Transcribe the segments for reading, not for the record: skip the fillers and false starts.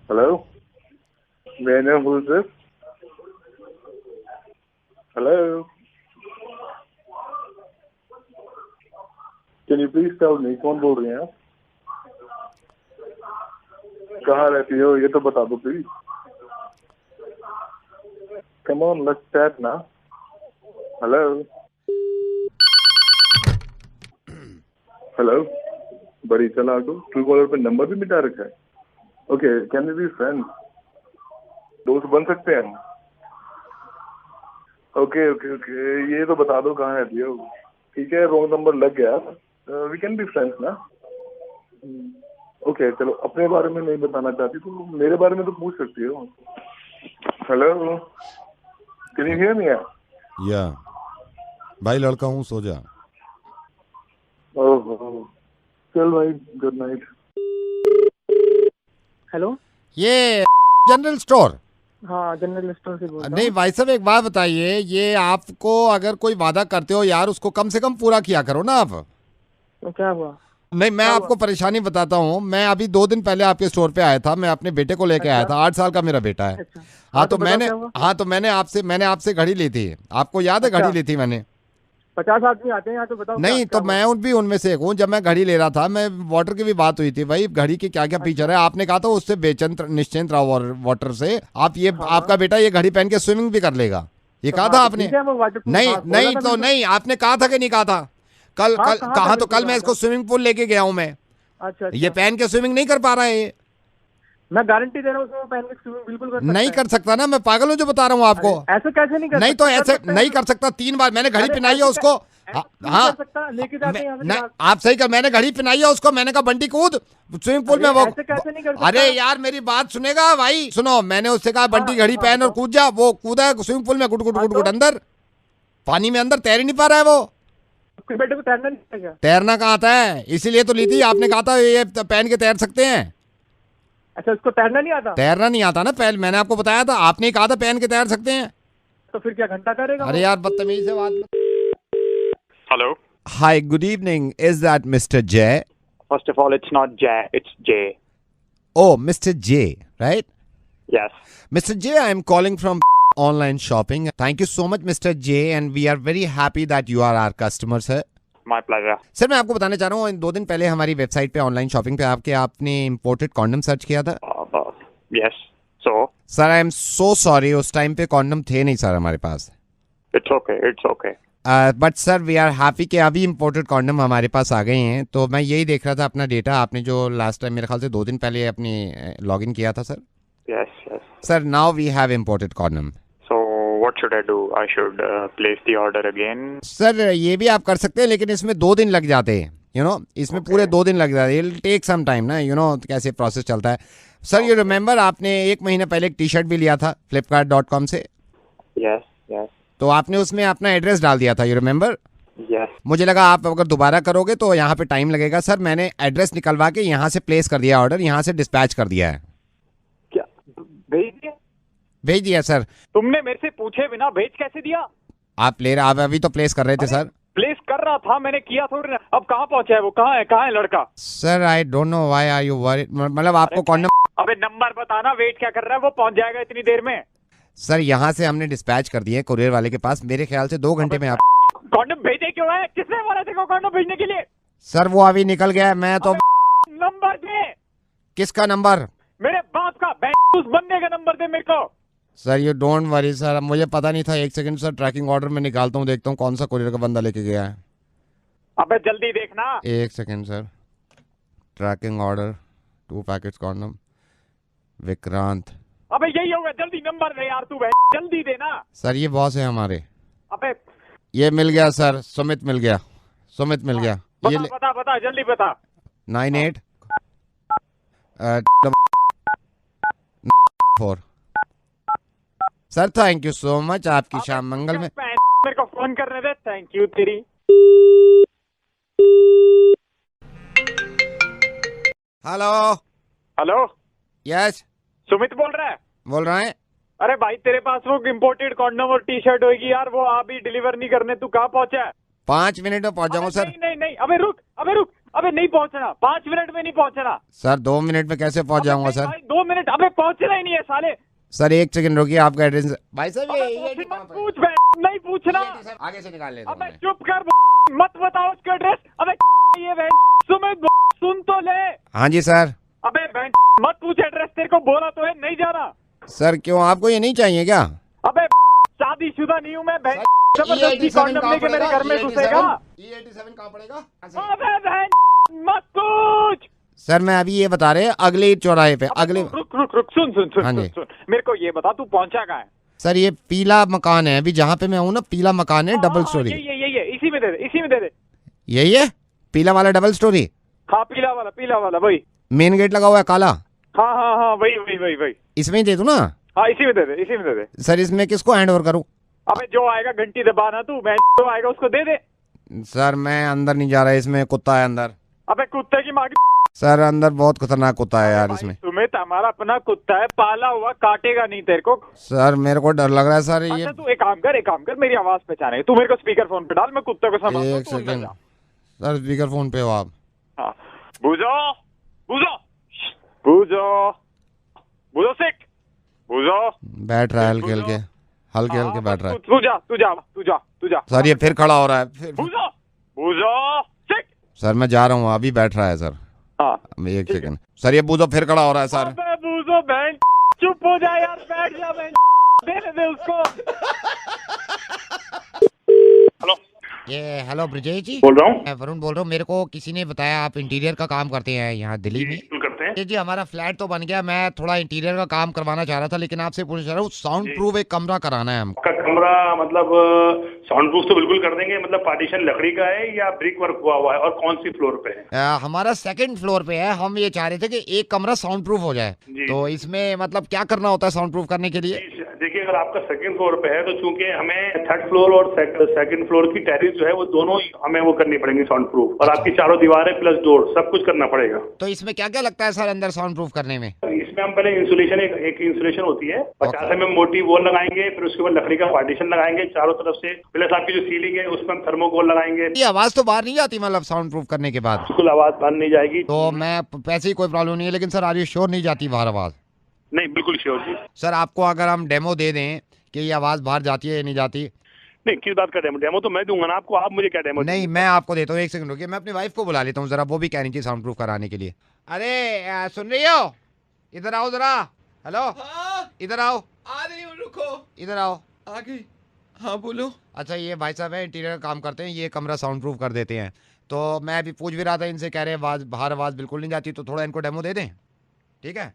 Hello? May I know who is this? Hello? Can you please tell me कौन बोल रहे हैं आप? कहाँ रहती हो ये तो बता दो please. Come on, let's chat now. Hello? Hello? बड़ी चालाक हो. ट्रू कॉलर पे नंबर भी मिटा रखा है. Okay, can we be friends? दोस्त बन सकते हैं हम. ओके ओके ओके, ये तो बता दो कहाँ रहती हो. ठीक है, रॉन्ग नंबर लग गया. वी कैन बी फ्रेंड्स ना. ओके चलो, अपने बारे में नहीं बताना चाहती तो मेरे बारे में तो पूछ सकती हो. Hello, can you hear me? या भाई लड़का हूँ, सो जा. ओह चल भाई, गुड नाइट. हेलो, ये जनरल स्टोर? हाँ जनरल स्टोर से बोल रहा हूँ. नहीं भाई साहब, एक बात बताइए, ये आपको अगर कोई वादा करते हो यार, उसको कम से कम पूरा किया करो ना आप. तो क्या हुआ? नहीं, मैं आपको परेशानी बताता हूँ. मैं अभी 2 दिन पहले आपके स्टोर पे आया था. मैं अपने बेटे को लेके आया था. 8 साल का मेरा बेटा है. अच्छा. हाँ तो मैंने आपसे घड़ी ली थी. आपको याद है? घड़ी ली थी मैंने. 50 आदमी आते हैं यहाँ, तो बताओ. नहीं तो मैं भी उनमें से एक हूँ. जब मैं घड़ी ले रहा था, मैं वाटर की भी बात हुई थी भाई, घड़ी की क्या क्या फीचर है. आपने कहा था उससे बेचैन निश्चिंत रहो वाटर से. आप ये आपका बेटा ये घड़ी पहन के स्विमिंग भी कर लेगा, ये कहा था आपने. नहीं तो नहीं, आपने कहा था कि नहीं कहा था? कहा तो कल मैं इसको स्विमिंग पूल लेके गया हूँ मैं. अच्छा. ये पहन के स्विमिंग नहीं कर पा रहा है ये. मैं गारंटी दे रहा हूँ उसमें पहन के स्विमिंग बिल्कुल कर सकता नहीं है. कर सकता ना, मैं पागल हूँ जो बता रहा हूँ आपको. ऐसे कैसे नहीं कर नहीं सकता? तो ऐसे नहीं कर सकता. 3 बार मैंने घड़ी पहनाई है उसको. हाँ लेके जाते हैं. आप सही कर, मैंने घड़ी पहनाई है उसको. मैंने कहा बंटी कूद स्विमिंग पूल में. वो ऐसे कैसे नहीं कर सकता? अरे यार मेरी बात सुनेगा भाई, सुनो. मैंने उससे कहा बंटी घड़ी पहन और कूद जा. वो कूदा स्विमिंग पूल में, गुट गुट गुट गुट अंदर पानी में, अंदर तैर ही नहीं पा रहा है वो. बेटे को तैरना नहीं आता क्या? तैरना कहाँ आता है, इसीलिए तो ली थी. आपने कहा था ये पहन के तैर सकते हैं. अच्छा, उसको तैरना नहीं आता? तैरना नहीं आता ना, पहले मैंने आपको बताया था. आपने कहा था पहन के तैर सकते हैं. तो फिर क्या घंटा करेगा? अरे यार बदतमीज से बात. Hello. Hi, good evening. Is that Mr. J? First of all, it's not Jay, it's Jay. Oh, Mr. J, right? Yes. Mr. J, I am calling from online shopping. Thank you so much, Mr. J, and we are very happy that you are our customer, sir. My pleasure. Sir मैं आपको बताना चाह रहा हूँ, 2 दिन पहले हमारी website पे ऑनलाइन शॉपिंग पे आपने इम्पोर्टेड कॉन्डम सर्च किया था. Yes. So? Sir I am so sorry, उस टाइम पे कॉन्डम थे नहीं सर हमारे पास. It's okay, it's okay. But sir we are happy कि अभी इम्पोर्टेड कॉन्डम हमारे पास आ गए हैं. तो मैं यही देख रहा था अपना डेटा. आपने जो लास्ट टाइम मेरे ख्याल से 2 दिन पहले अपनी लॉगिन किया था sir. Yes, yes. Sir now we have imported condom. So what should I do? I should place the order again? Sir ये भी आप कर सकते हैं, लेकिन इसमें 2 दिन लग जाते हैं. इसमें पूरे 2 दिन लग जाते हैं. इट टेक सम टाइम ना. कैसे प्रोसेस चलता है. सर यू रिमेम्बर आपने 1 महीने पहले एक टी शर्ट भी लिया था flipkart.com से. Yes, yes. तो आपने उसमें अपना एड्रेस डाल दिया था, यू रिमेम्बर? Yes. मुझे लगा आप अगर दोबारा करोगे तो यहाँ पे टाइम लगेगा. सर मैंने एड्रेस निकलवा के यहाँ से प्लेस कर दिया ऑर्डर, यहाँ से डिस्पैच कर दिया है. क्या भेज दिया? भेज दिया सर. तुमने मेरे से पूछे बिना भेज कैसे दिया? आप अभी तो प्लेस कर रहे थे सर. प्लेस कर रहा था, मैंने किया थोड़ी ना. अब कहाँ पहुंचा है वो? कहाँ है लड़का? Sir I don't know why are you worried. मतलब आपको कॉन्डम. अबे नंबर बताना, वेट क्या कर रहा है? वो पहुंच जाएगा इतनी देर में. सर यहाँ से हमने डिस्पैच कर दिए कुरियर वाले के पास. मेरे ख्याल से 2 घंटे में आप. कॉन्डम भेजे क्यों है? किसने बोला तेरे को कॉन्डम भेजने के लिए? सर वो अभी निकल गया. मैं तो. नंबर दे. किसका नंबर? मेरे बाप का. उस बंदे का नंबर दे मेरे को. Sir you don't worry sir, मुझे पता नहीं था. 1 सेकंड सर, ट्रैकिंग ऑर्डर में निकालता हूँ, देखता हूँ कौन सा कुरियर का बंदा लेके गया है. अबे जल्दी देखना. 1 second sir. Tracking order 2 packets condom Vikrant. अबे यही होगा. जल्दी नंबर दे यार तू. जल्दी देना. सर ये बॉस है हमारे. अबे ये मिल गया सर. सुमित मिल गया. ये बता जल्दी बता. 98 4. Sir thank you so much. आपकी शाम मंगल में. मेरे को फोन करने दे. थैंक यू तेरी. हेलो. यस. सुमित बोल रहा है? बोल रहे हैं. अरे भाई तेरे पास वो इम्पोर्टेड कॉन्डम और टी शर्ट होगी यार, वो अभी डिलीवर नहीं करने. तू कहाँ पहुंचा है? 5 मिनट में पहुंच जाऊंगा सर. नहीं. अबे रुक अबे नहीं पहुंचना, 5 मिनट में नहीं पहुंचना। सर 2 मिनट में कैसे पहुंच जाऊंगा सर? 2 मिनट, अबे पहुंचना ही नहीं है साले। सर 1 सेकंड रुकिए, आपका एड्रेस भाई साहब अबे ये मत पूछ बे, नहीं पूछना। आगे से निकाल लेता हूं अबे मैं। चुप कर, मत बताओ उसका एड्रेस। अबे ये बहन सुमित सुन तो ले। हाँ जी सर। अबे बहन मत पूछ एड्रेस, तेरे को बोला तो है नहीं जाना। सर क्यों, आपको ये नहीं चाहिए क्या? अबे शादीशुदा नहीं हूँ मैं बहन, जबरदस्ती कॉन्डम लेके मेरे घर में घुसेगा। E87 कहाँ पड़ेगा? अबे बहन मत पूछ। सर मैं अभी ये बता रहे अगले चौराहे पे, अगले। रुक रुक रुक, सुन सुन सुन हाँ जी। सुन सुन, मेरे को ये बता तू पहुंचा कहाँ है? सर ये पीला मकान है, अभी जहाँ पे मैं हूँ ना, पीला मकान है, डबल स्टोरी। ये इसी में दे दे, इसी में दे दे। यही है पीला वाला डबल स्टोरी? हाँ पीला वाला वही। मेन गेट लगा हुआ है काला? हाँ हाँ हाँ वही। इसमें ही दे दूं ना? हाँ इसी में दे दे, इसी में दे दे। सर इसमें किसको हैंड ओवर करूं? अबे जो आएगा घंटी दबाना तू, मैं जो आएगा उसको दे दे। सर मैं अंदर नहीं जा रहा, इसमें कुत्ता है अंदर। अबे कुत्ते की माँ की। सर अंदर बहुत खतरनाक कुत्ता है यार इसमें। सुमित हमारा अपना कुत्ता है, पाला हुआ, काटेगा नहीं तेरे को। सर मेरे को डर लग रहा है सर ये। अच्छा तू एक काम कर, मेरी आवाज पहचाने, तू मेरे को स्पीकर फोन पे डाल, मैं कुत्ते को संभालता हूं, एक तू अंदर सेकंड जा। सर, स्पीकर फोन पे हो आप? हाँ बूझो सिक, बूझो। बैठ रहा है हल्के हल्के बैठ रहा है। तू जा। सर ये फिर खड़ा हो रहा है फिर। बूझो सिक। सर मैं जा रहा हूँ, अभी बैठ रहा है सर। हाँ 1 सेकंड सर, ये बूझो फिर खड़ा हो रहा है सर। अबे बूझो बहन चुप हो जा यार, बैठ जा बहन, दे उसको। हेलो ये हेलो ब्रजेश जी बोल रहा हूँ। मैं वरुण बोल रहा हूँ। मेरे को किसी ने बताया आप इंटीरियर का काम करते हैं यहाँ दिल्ली में। करते हैं जी हमारा फ्लैट तो बन गया, मैं थोड़ा इंटीरियर का काम करवाना चाह रहा था, लेकिन आपसे पूछना चाह रहा हूँ साउंड प्रूफ एक कमरा कराना है हमको। आपका कमरा मतलब साउंड प्रूफ तो बिल्कुल कर देंगे, मतलब पार्टीशन लकड़ी का है या ब्रिक वर्क हुआ है, और कौन सी फ्लोर पे है? हमारा 2nd फ्लोर पे है। हम ये चाह रहे थे कि एक कमरा साउंड प्रूफ हो जाए, तो इसमें मतलब क्या करना होता है साउंड प्रूफ करने के लिए? देखिए अगर आपका 2nd फ्लोर पे है तो चूंकि हमें 3rd फ्लोर और 2nd फ्लोर की टेरेस जो है वो दोनों हमें वो करनी पड़ेगी साउंड प्रूफ, और आपकी चारों दीवारें प्लस डोर सब कुछ करना पड़ेगा। तो इसमें क्या क्या लगता है सर अंदर साउंड प्रूफ करने में? इसमें हम पहले इंसुलेशन एक इंसुलेशन होती है, 50 mm मोटी वॉल लगाएंगे, फिर उसके बाद लकड़ी का पार्टीशन लगाएंगे चारों तरफ से, प्लस आपकी जो सीलिंग है उसमें हम थर्मोकोल लगाएंगे। ये आवाज तो बाहर नहीं जाती मतलब साउंड प्रूफ करने के बाद? बिल्कुल आवाज बाहर नहीं जाएगी। तो मैं पैसे ही कोई प्रॉब्लम नहीं है, लेकिन सर आर यू श्योर नहीं जाती बाहर आवाज? नहीं बिल्कुल श्योर जी। सर आपको अगर हम डेमो दे दें कि ये आवाज बाहर जाती है या नहीं जाती? नहीं किस बात का डेमो? डेमो तो मैं दूंगा ना आपको, आप मुझे क्या डेमो? नहीं मैं आपको देता हूँ, 1 सेकंड रुकिए, मैं अपनी वाइफ को बुला लेता हूँ जरा, वो भी कह रही थी साउंड प्रूफ कराने के लिए। अरे सुन रही हो, इधर आओ जरा। हेलो इधर आओ। आ रही हूँ, रुको। इधर आओ। आ गई। हाँ बोलो। अच्छा ये भाई साहब है, इंटीरियर का काम करते हैं, ये कमरा साउंड प्रूफ कर देते हैं। तो मैं अभी पूछ भी रहा था इनसे, कह रहे हैं आवाज बाहर आवाज बिल्कुल नहीं जाती, तो थोड़ा इनको डेमो दे दें? ठीक है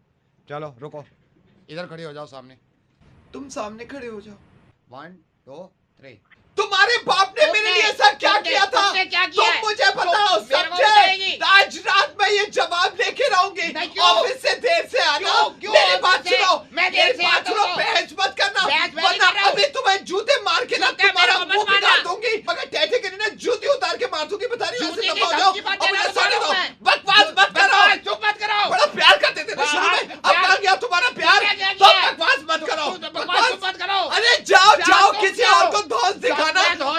चलो रुको, इधर खड़ी हो जाओ सामने। तुम सामने खड़े हो जाओ। 1 2 3। तुम्हारे बाप ने मेरे लिए ऐसा क्या किया था? तुम मुझे बताओ, समझे? आज रात में ये जवाब लेके रहूंगी। ऑफिस से देर से आना। मेरी बात सुनो, मेरी बात सुनो, बहस मत करना, वरना अभी तुम्हें जूते मार के ना तुम्हारा मुंह बिगाड़ दूंगी। मगर टैटे के ना जूती उतार के मार दूंगी, बता रही हूँ। ऐसे दबा जाओ और मुझे साड़े दो। बकवास मत करो, चुप मत करो। बड़ा प्यार करते थे ना शुरू में, अब कहाँ गया तुम्हारा प्यार? तो बकवास मत करो, बकवास मत करो। अरे जाओ जाओ, किसी और को दोस्त दिखाना।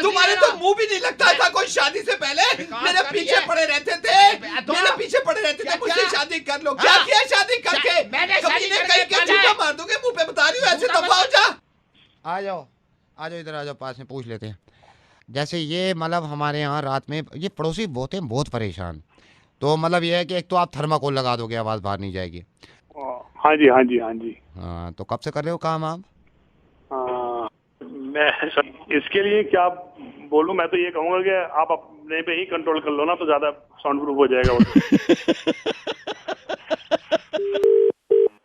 तुम्हारे तो मुंह भी नहीं लगता था कोई शादी से पहले मेरे पीछे पड़े रहते थे, मेरे पीछे पड़े रहते थे, मुझसे शादी कर लो। क्या किया शादी करके? कभी ने कहीं के झूठा मार दूंगे मुंह पे, बता रही हूँ। ऐसे दबाओ जा। आ जाओ इधर आ जाओ, पास में पूछ लेते हैं। जैसे ये मतलब हमारे यहाँ रात में ये पड़ोसी बहुत हैं, बहुत परेशान। तो मतलब ये है कि एक तो आप थर्माकोल लगा दोगे, आवाज बाहर नहीं जाएगी। हाँ जी हाँ जी हाँ जी। हाँ तो कब से कर रहे हो काम आप? मैं इसके लिए क्या बोलूं, मैं तो ये कहूंगा कि आप अपने पे ही कंट्रोल कर लो ना, तो ज्यादा साउंड प्रूफ हो जाएगा वो।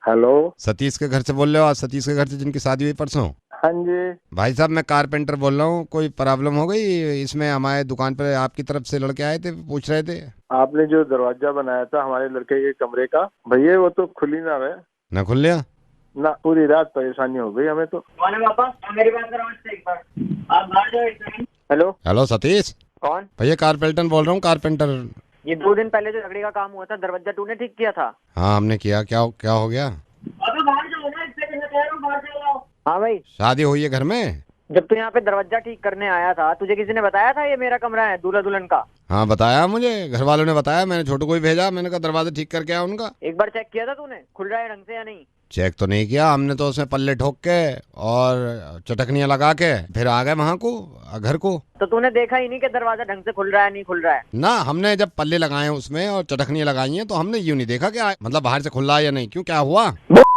हेलो सतीश के घर से बोल रहे हो? आज सतीश के घर से जिनकी शादी हुई परसों? हाँ जी भाई साहब मैं कारपेंटर बोल रहा हूँ। कोई प्रॉब्लम हो गई इसमें? हमारे दुकान पर आपकी तरफ से लड़के आए थे, पूछ रहे थे। आपने जो दरवाजा बनाया था हमारे लड़के के कमरे का, भैया वो तो खुली ना है ना खुल लिया ना, पूरी रात परेशानी हो गई हमें तो। मेरी बात करो एक बार, आप बाहर जाओ एक सेकंड। Hello hello Satish. कौन? भैया कारपेंटर बोल रहा हूँ, कारपेंटर। ये 2 दिन पहले जो लकड़ी का काम हुआ था, दरवाजा तूने ठीक किया था? हाँ हमने किया। क्या हो गया? अबे बाहर जाओ ना, एक सेकंड में कह रहा हूं, बाहर जाओ। हाँ भाई शादी हुई है घर में? जब तू यहाँ पे दरवाजा ठीक करने आया था, तुझे किसी ने बताया था ये मेरा कमरा है दूल्हा दुल्हन का? हाँ बताया, मुझे घर वालों ने बताया, मैंने छोटू को ही भेजा, मैंने कहा दरवाजा ठीक करके आया उनका। एक बार चेक किया था तूने खुल रहा है ढंग से या नहीं? चेक तो नहीं किया हमने, तो उसमें पल्ले ठोक के और चटकनियाँ लगा के फिर आ गए वहाँ को, घर को। तो तूने देखा ही नहीं कि दरवाजा ढंग से खुल रहा है नहीं खुल रहा है? ना, हमने जब पल्ले लगाए हैं उसमें और चटकनियाँ लगाई हैं तो हमने यूं नहीं देखा कि मतलब बाहर से खुल रहा है या नहीं। क्यों, क्या हुआ?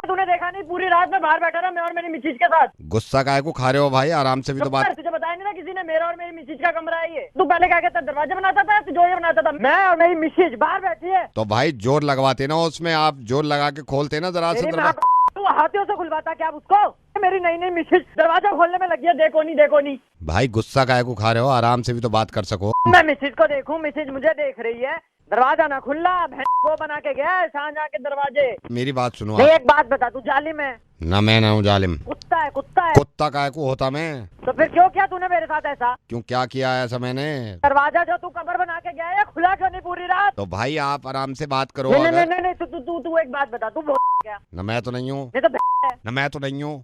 तूने देखा नहीं? पूरी रात में बाहर बैठा रहा मैं और मेरी मिसेज के साथ। गुस्सा काहे को खा रहे हो भाई, आराम से भी तो बात। तुझे बताया नहीं ना किसी ने मेरा और मेरी मिसेज का कमरा है ये? तू पहले क्या कहता, दरवाजा बनाता था, तू जो ये बनाता था? मैं और मेरी मिसेज बाहर बैठी है। तो भाई जोर लगवाते ना उसमें, आप जोर लगा के खोलते ना जरा से दरवाजा। तू हाथों से खुलवाता क्या उसको? मेरी नई नई मिसेज दरवाजा खोलने में लगी है, देखो नहीं। भाई गुस्सा काहे को खा रहे हो, आराम से भी तो बात कर सको। मैं मिसेज को देखूं, मिसेज मुझे देख रही है, दरवाजा ना खुला, वो बना के गया है शाहजहां के दरवाजे। मेरी बात सुनो नहीं, आप। एक बात बता, तू जालिम है? ना मैं ना हूँ जालिम। कुत्ता है, कुत्ता है। कुत्ता काहे को होता मैं? तो फिर क्यों किया तूने मेरे साथ ऐसा? क्यों, क्या किया ऐसा मैंने? दरवाजा जो तू कबर बना के गया है खुला क्यों नहीं पूरी रात? तो भाई आप आराम से बात करो। नहीं नहीं नहीं, तू एक बात बता, तू क्या? ना मैं तो नहीं हूँ। नहीं तो है। ना मैं तो नहीं हूँ।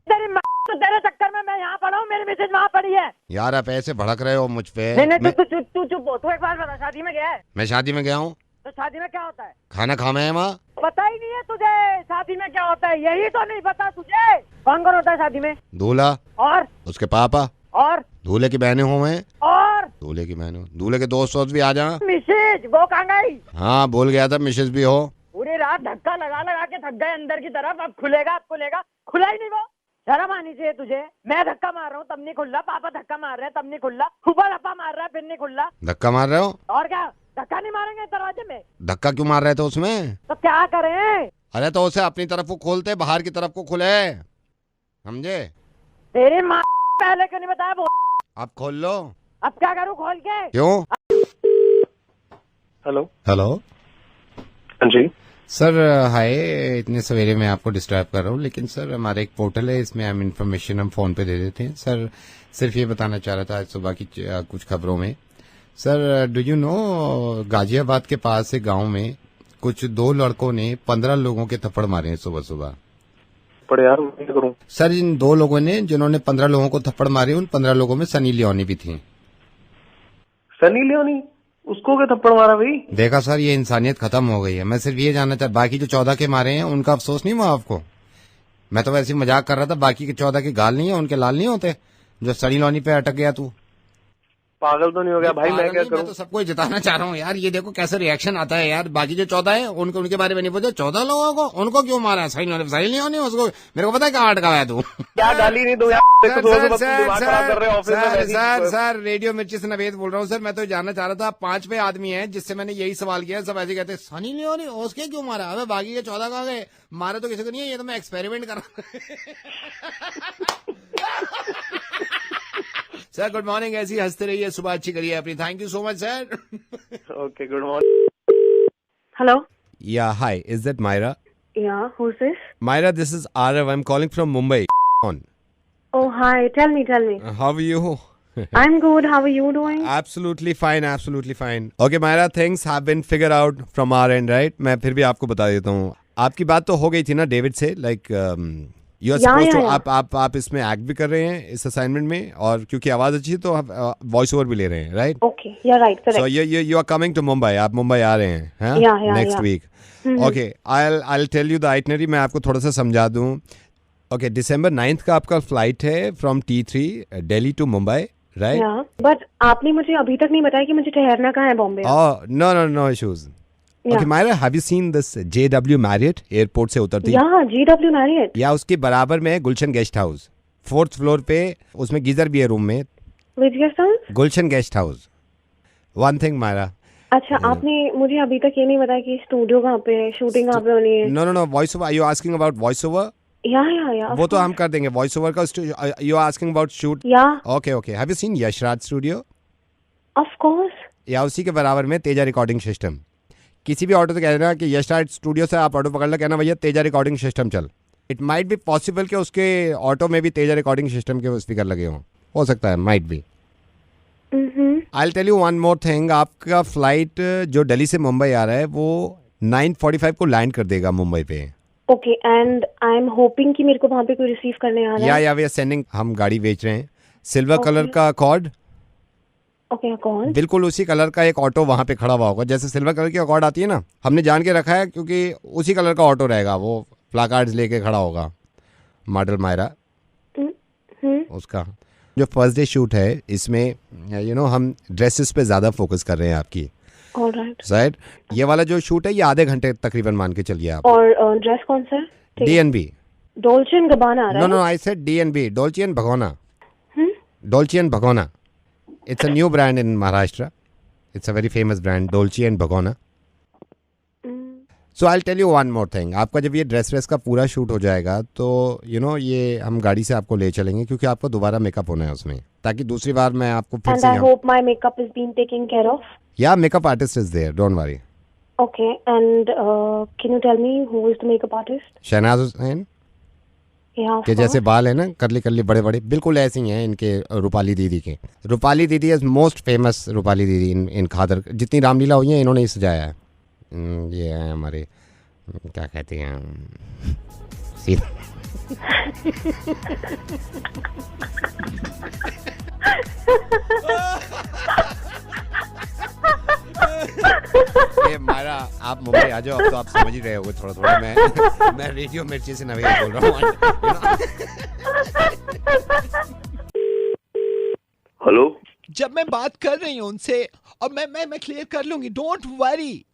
तेरे चक्कर में मैं यहाँ पड़ा हूँ, मेरी मिसेज वहाँ पड़ी है। यार आप ऐसे भड़क रहे हो मुझ पे। नहीं, तू चुप हो। तू एक बात बता, शादी में गया है? मैं शादी में गया हूँ। तो शादी में क्या होता है? खाना खाना है वहाँ। पता ही नहीं है तुझे शादी में क्या होता है? यही तो नहीं पता तुझे? कौन कौन होता है शादी में? दूल्हा और उसके पापा और दूल्हे की बहनें हुए हैं और दूल्हे की बहनें, दूल्हे के दोस्त भी आ जा। मिसेज वो कहाँ गई? हाँ भूल गया था, मिसेज भी हो। पूरी रात धक्का लगा लगा के थक गए अंदर की तरफ, अब खुलेगा खुला ही नहीं वो। शर्म आनी चाहिए तुझे। मैं धक्का मार रहा हूँ तब नहीं खुल्ला, पापा धक्का मार रहे हैं तब नहीं खुल्ला, फूफा लप्पा मार रहा है फिर नहीं खुल्ला। धक्का मार रहे हो? और क्या, धक्का नहीं मारेंगे दरवाजे में? धक्का क्यों मार रहे थे उसमें? तो क्या करें? अरे तो उसे अपनी तरफ को खोलते, बाहर की तरफ को खुले, समझे? तेरी माँ पहले क्यों नहीं बताया? आप खोल लो। अब क्या करूँ खोल के? क्यों? हेलो हेलो हाँ जी सर, हाय, इतने सवेरे मैं आपको डिस्टर्ब कर रहा हूँ, लेकिन सर हमारा एक पोर्टल है, इसमें हम इंफॉर्मेशन हम फोन पे दे देते हैं। सर सिर्फ ये बताना चाह रहा था आज सुबह की कुछ खबरों में। Sir do you know, Ghaziabad के पास से गांव में कुछ 2 लड़कों ने 15 लोगों के थप्पड़ मारे हैं सुबह सुबह। पर यार मैं क्या करूं? सर इन 2 लोगों ने, जिन्होंने 15 लोगों को थप्पड़ मारे, उन 15 लोगों में सनी लियोनी भी थी। सनी लियोनी? उसको क्या थप्पड़ मारा भाई? देखा सर, ये इंसानियत खत्म हो गई है। मैं सिर्फ ये जानना चाहता, बाकी जो 14 के मारे हैं उनका अफसोस नहीं हुआ आपको? मैं तो वैसे ही मजाक कर रहा था, बाकी के 14 के गाल नहीं है, उनके लाल नहीं होते? जो सनी लियोनी पे अटक गया तू। पागल तो नहीं हो गया भाई? मैं क्या करूं? मैं तो सबको जिताना चाह रहा हूँ यार। ये देखो कैसे रिएक्शन आता है यार। बाकी जो 14 है उनके बारे में नहीं पूछा, 14 लोगों को उनको क्यों मारा है? सही नहीं होनी उसको। मेरे को पता है कहाँ अटका है तू। क्या गाली नहीं दो यार? सर रेडियो मिर्ची से नवेद बोल रहा हूँ सर। मैं तो जानना चाह रहा था, 5 पे आदमी है जिससे मैंने यही सवाल किया, सब ऐसे कहते हैं सनी लियोनी उसके क्यों मारा? अबे बाकी के 14 कहाँ गए? मारे तो किसी को नहीं है, ये तो मैं एक्सपेरिमेंट कर रहा हूँ। सर गुड मॉर्निंग, ऐसी हंसते रहिए, सुबह अच्छी करिए अपनी। Thank you so much sir. Okay, good morning. Hello? Yeah, hi. Is that Myra? Yeah, who's this? Myra, this is Arav. I'm calling from Mumbai. On. Oh, hi. Tell me. How are you? I'm good. How are you doing? Absolutely fine. Okay, Myra, things have been figured out from our end, right? मैं फिर भी आपको बता देता हूँ। आपकी बात तो हो गई थी ना डेविड से, like you are supposed to, आप इसमें एक्ट भी कर रहे हैं इस असाइनमेंट में, और क्योंकि आवाज अच्छी है तो आप वॉइस ओवर भी ले रहे हैं, right? Okay, you're right. Correct. So you are coming to Mumbai. आप मुंबई आ रहे हैं, हाँ? Yeah, Next week. Okay, I'll tell you the itinerary. मैं आपको थोड़ा सा समझा दूँ। Okay, December 9th का आपका फ्लाइट है from T3 Delhi to Mumbai, right? Yeah, but आपने मुझे अभी तक नहीं बताया कि मुझे ठहरना कहाँ है Bombay. Oh, no issues. Okay, Myra, have you seen this JW Marriott airport से उतरती? Yeah, JW Marriott. या उसके बराबर में गुलशन गेस्ट हाउस, 4th फ्लोर पे, उसमें गीजर भी है रूम में। Which guest house? Gulshan guest house. One thing, Myra. अच्छा, आपने मुझे अभी तक ये नहीं बताया कि स्टूडियो कहाँ पे है, शूटिंग कहाँ पे होनी है? No, voice over. Are you asking about voice over? Yeah. वो तो हम कर देंगे वॉइस ओवर का। You are asking about shoot? Yeah. Okay. Have you seen Yashraj studio? Of course. या उसी के बराबर में तेजा रिकॉर्डिंग सिस्टम। किसी भी ऑटो से कह देना कि यशराज स्टूडियो से आप ऑटो पकड़ लो, कहना भैया तेजा रिकॉर्डिंग सिस्टम चल। इट माइट बी पॉसिबल कि उसके ऑटो में भी तेजा रिकॉर्डिंग सिस्टम के स्पीकर लगे हों, हो सकता है, might be. I will tell you one more thing, आपका फ्लाइट जो दिल्ली से मुंबई आ रहा है वो 9:45 को लैंड कर देगा मुंबई पे। Okay, and I'm hoping कि मेरे को वहाँ पे कोई रिसीव करने आ रहा है। या वी आर सेंडिंग, हम गाड़ी बेच रहे हैं, सिल्वर कलर का अकॉर्ड, ओके कौन? बिल्कुल उसी कलर का एक ऑटो वहाँ पे खड़ा हुआ होगा। जैसे सिल्वर कलर की अकॉर्ड आती है ना, हमने जान के रखा है क्योंकि उसी कलर का ऑटो रहेगा, वो प्लाकार्ड्स लेके खड़ा होगा, मॉडल मायरा उसका। जो फर्स्ट डे शूट है इसमें हम ड्रेसेस पे ज़्यादा फोकस कर रहे हैं आपकी। राइट। ये वाला जो शूट है ये आधे घंटे तकरीबन मान के चलिए आप। और ड्रेस कौन सा है? DNB, डोल्चे एंड गबाना आ रहा है। No I said DNB, Dolce and Bhagona. Dolce and Bhagona, it's a new brand in Maharashtra, it's a very famous brand, Dolce and Bhagona. So I tell you one more thing, आपका जब ये dress का पूरा shoot हो जाएगा तो ये हम गाड़ी से आपको ले चलेंगे क्योंकि आपको दोबारा मेकअप होना है उसमें, ताकि दूसरी बार मैं आपको फिर से। And I hope my makeup is being taken care of. Yeah, makeup artist is there, don't worry. Okay, and can you tell me who is the makeup artist? Shehnaaz Hussain के जैसे बाल है ना, करली करली बड़े बड़े, बिल्कुल ऐसे ही हैं इनके रूपाली दीदी के। रूपाली दीदी इज मोस्ट फेमस, रूपाली दीदी इन खादर, जितनी रामलीला हुई है इन्होंने ही सजाया है। ये है हमारे क्या कहते हैं मारा, आप मुंबई आ जाओ, अब तो आप समझ ही रहे होगे थोड़ा थोड़ा। मैं रेडियो मिर्ची से नवेद बोल रहा हूँ। हेलो, जब मैं बात कर रही हूँ उनसे, और मैं क्लियर कर लूंगी, don't worry.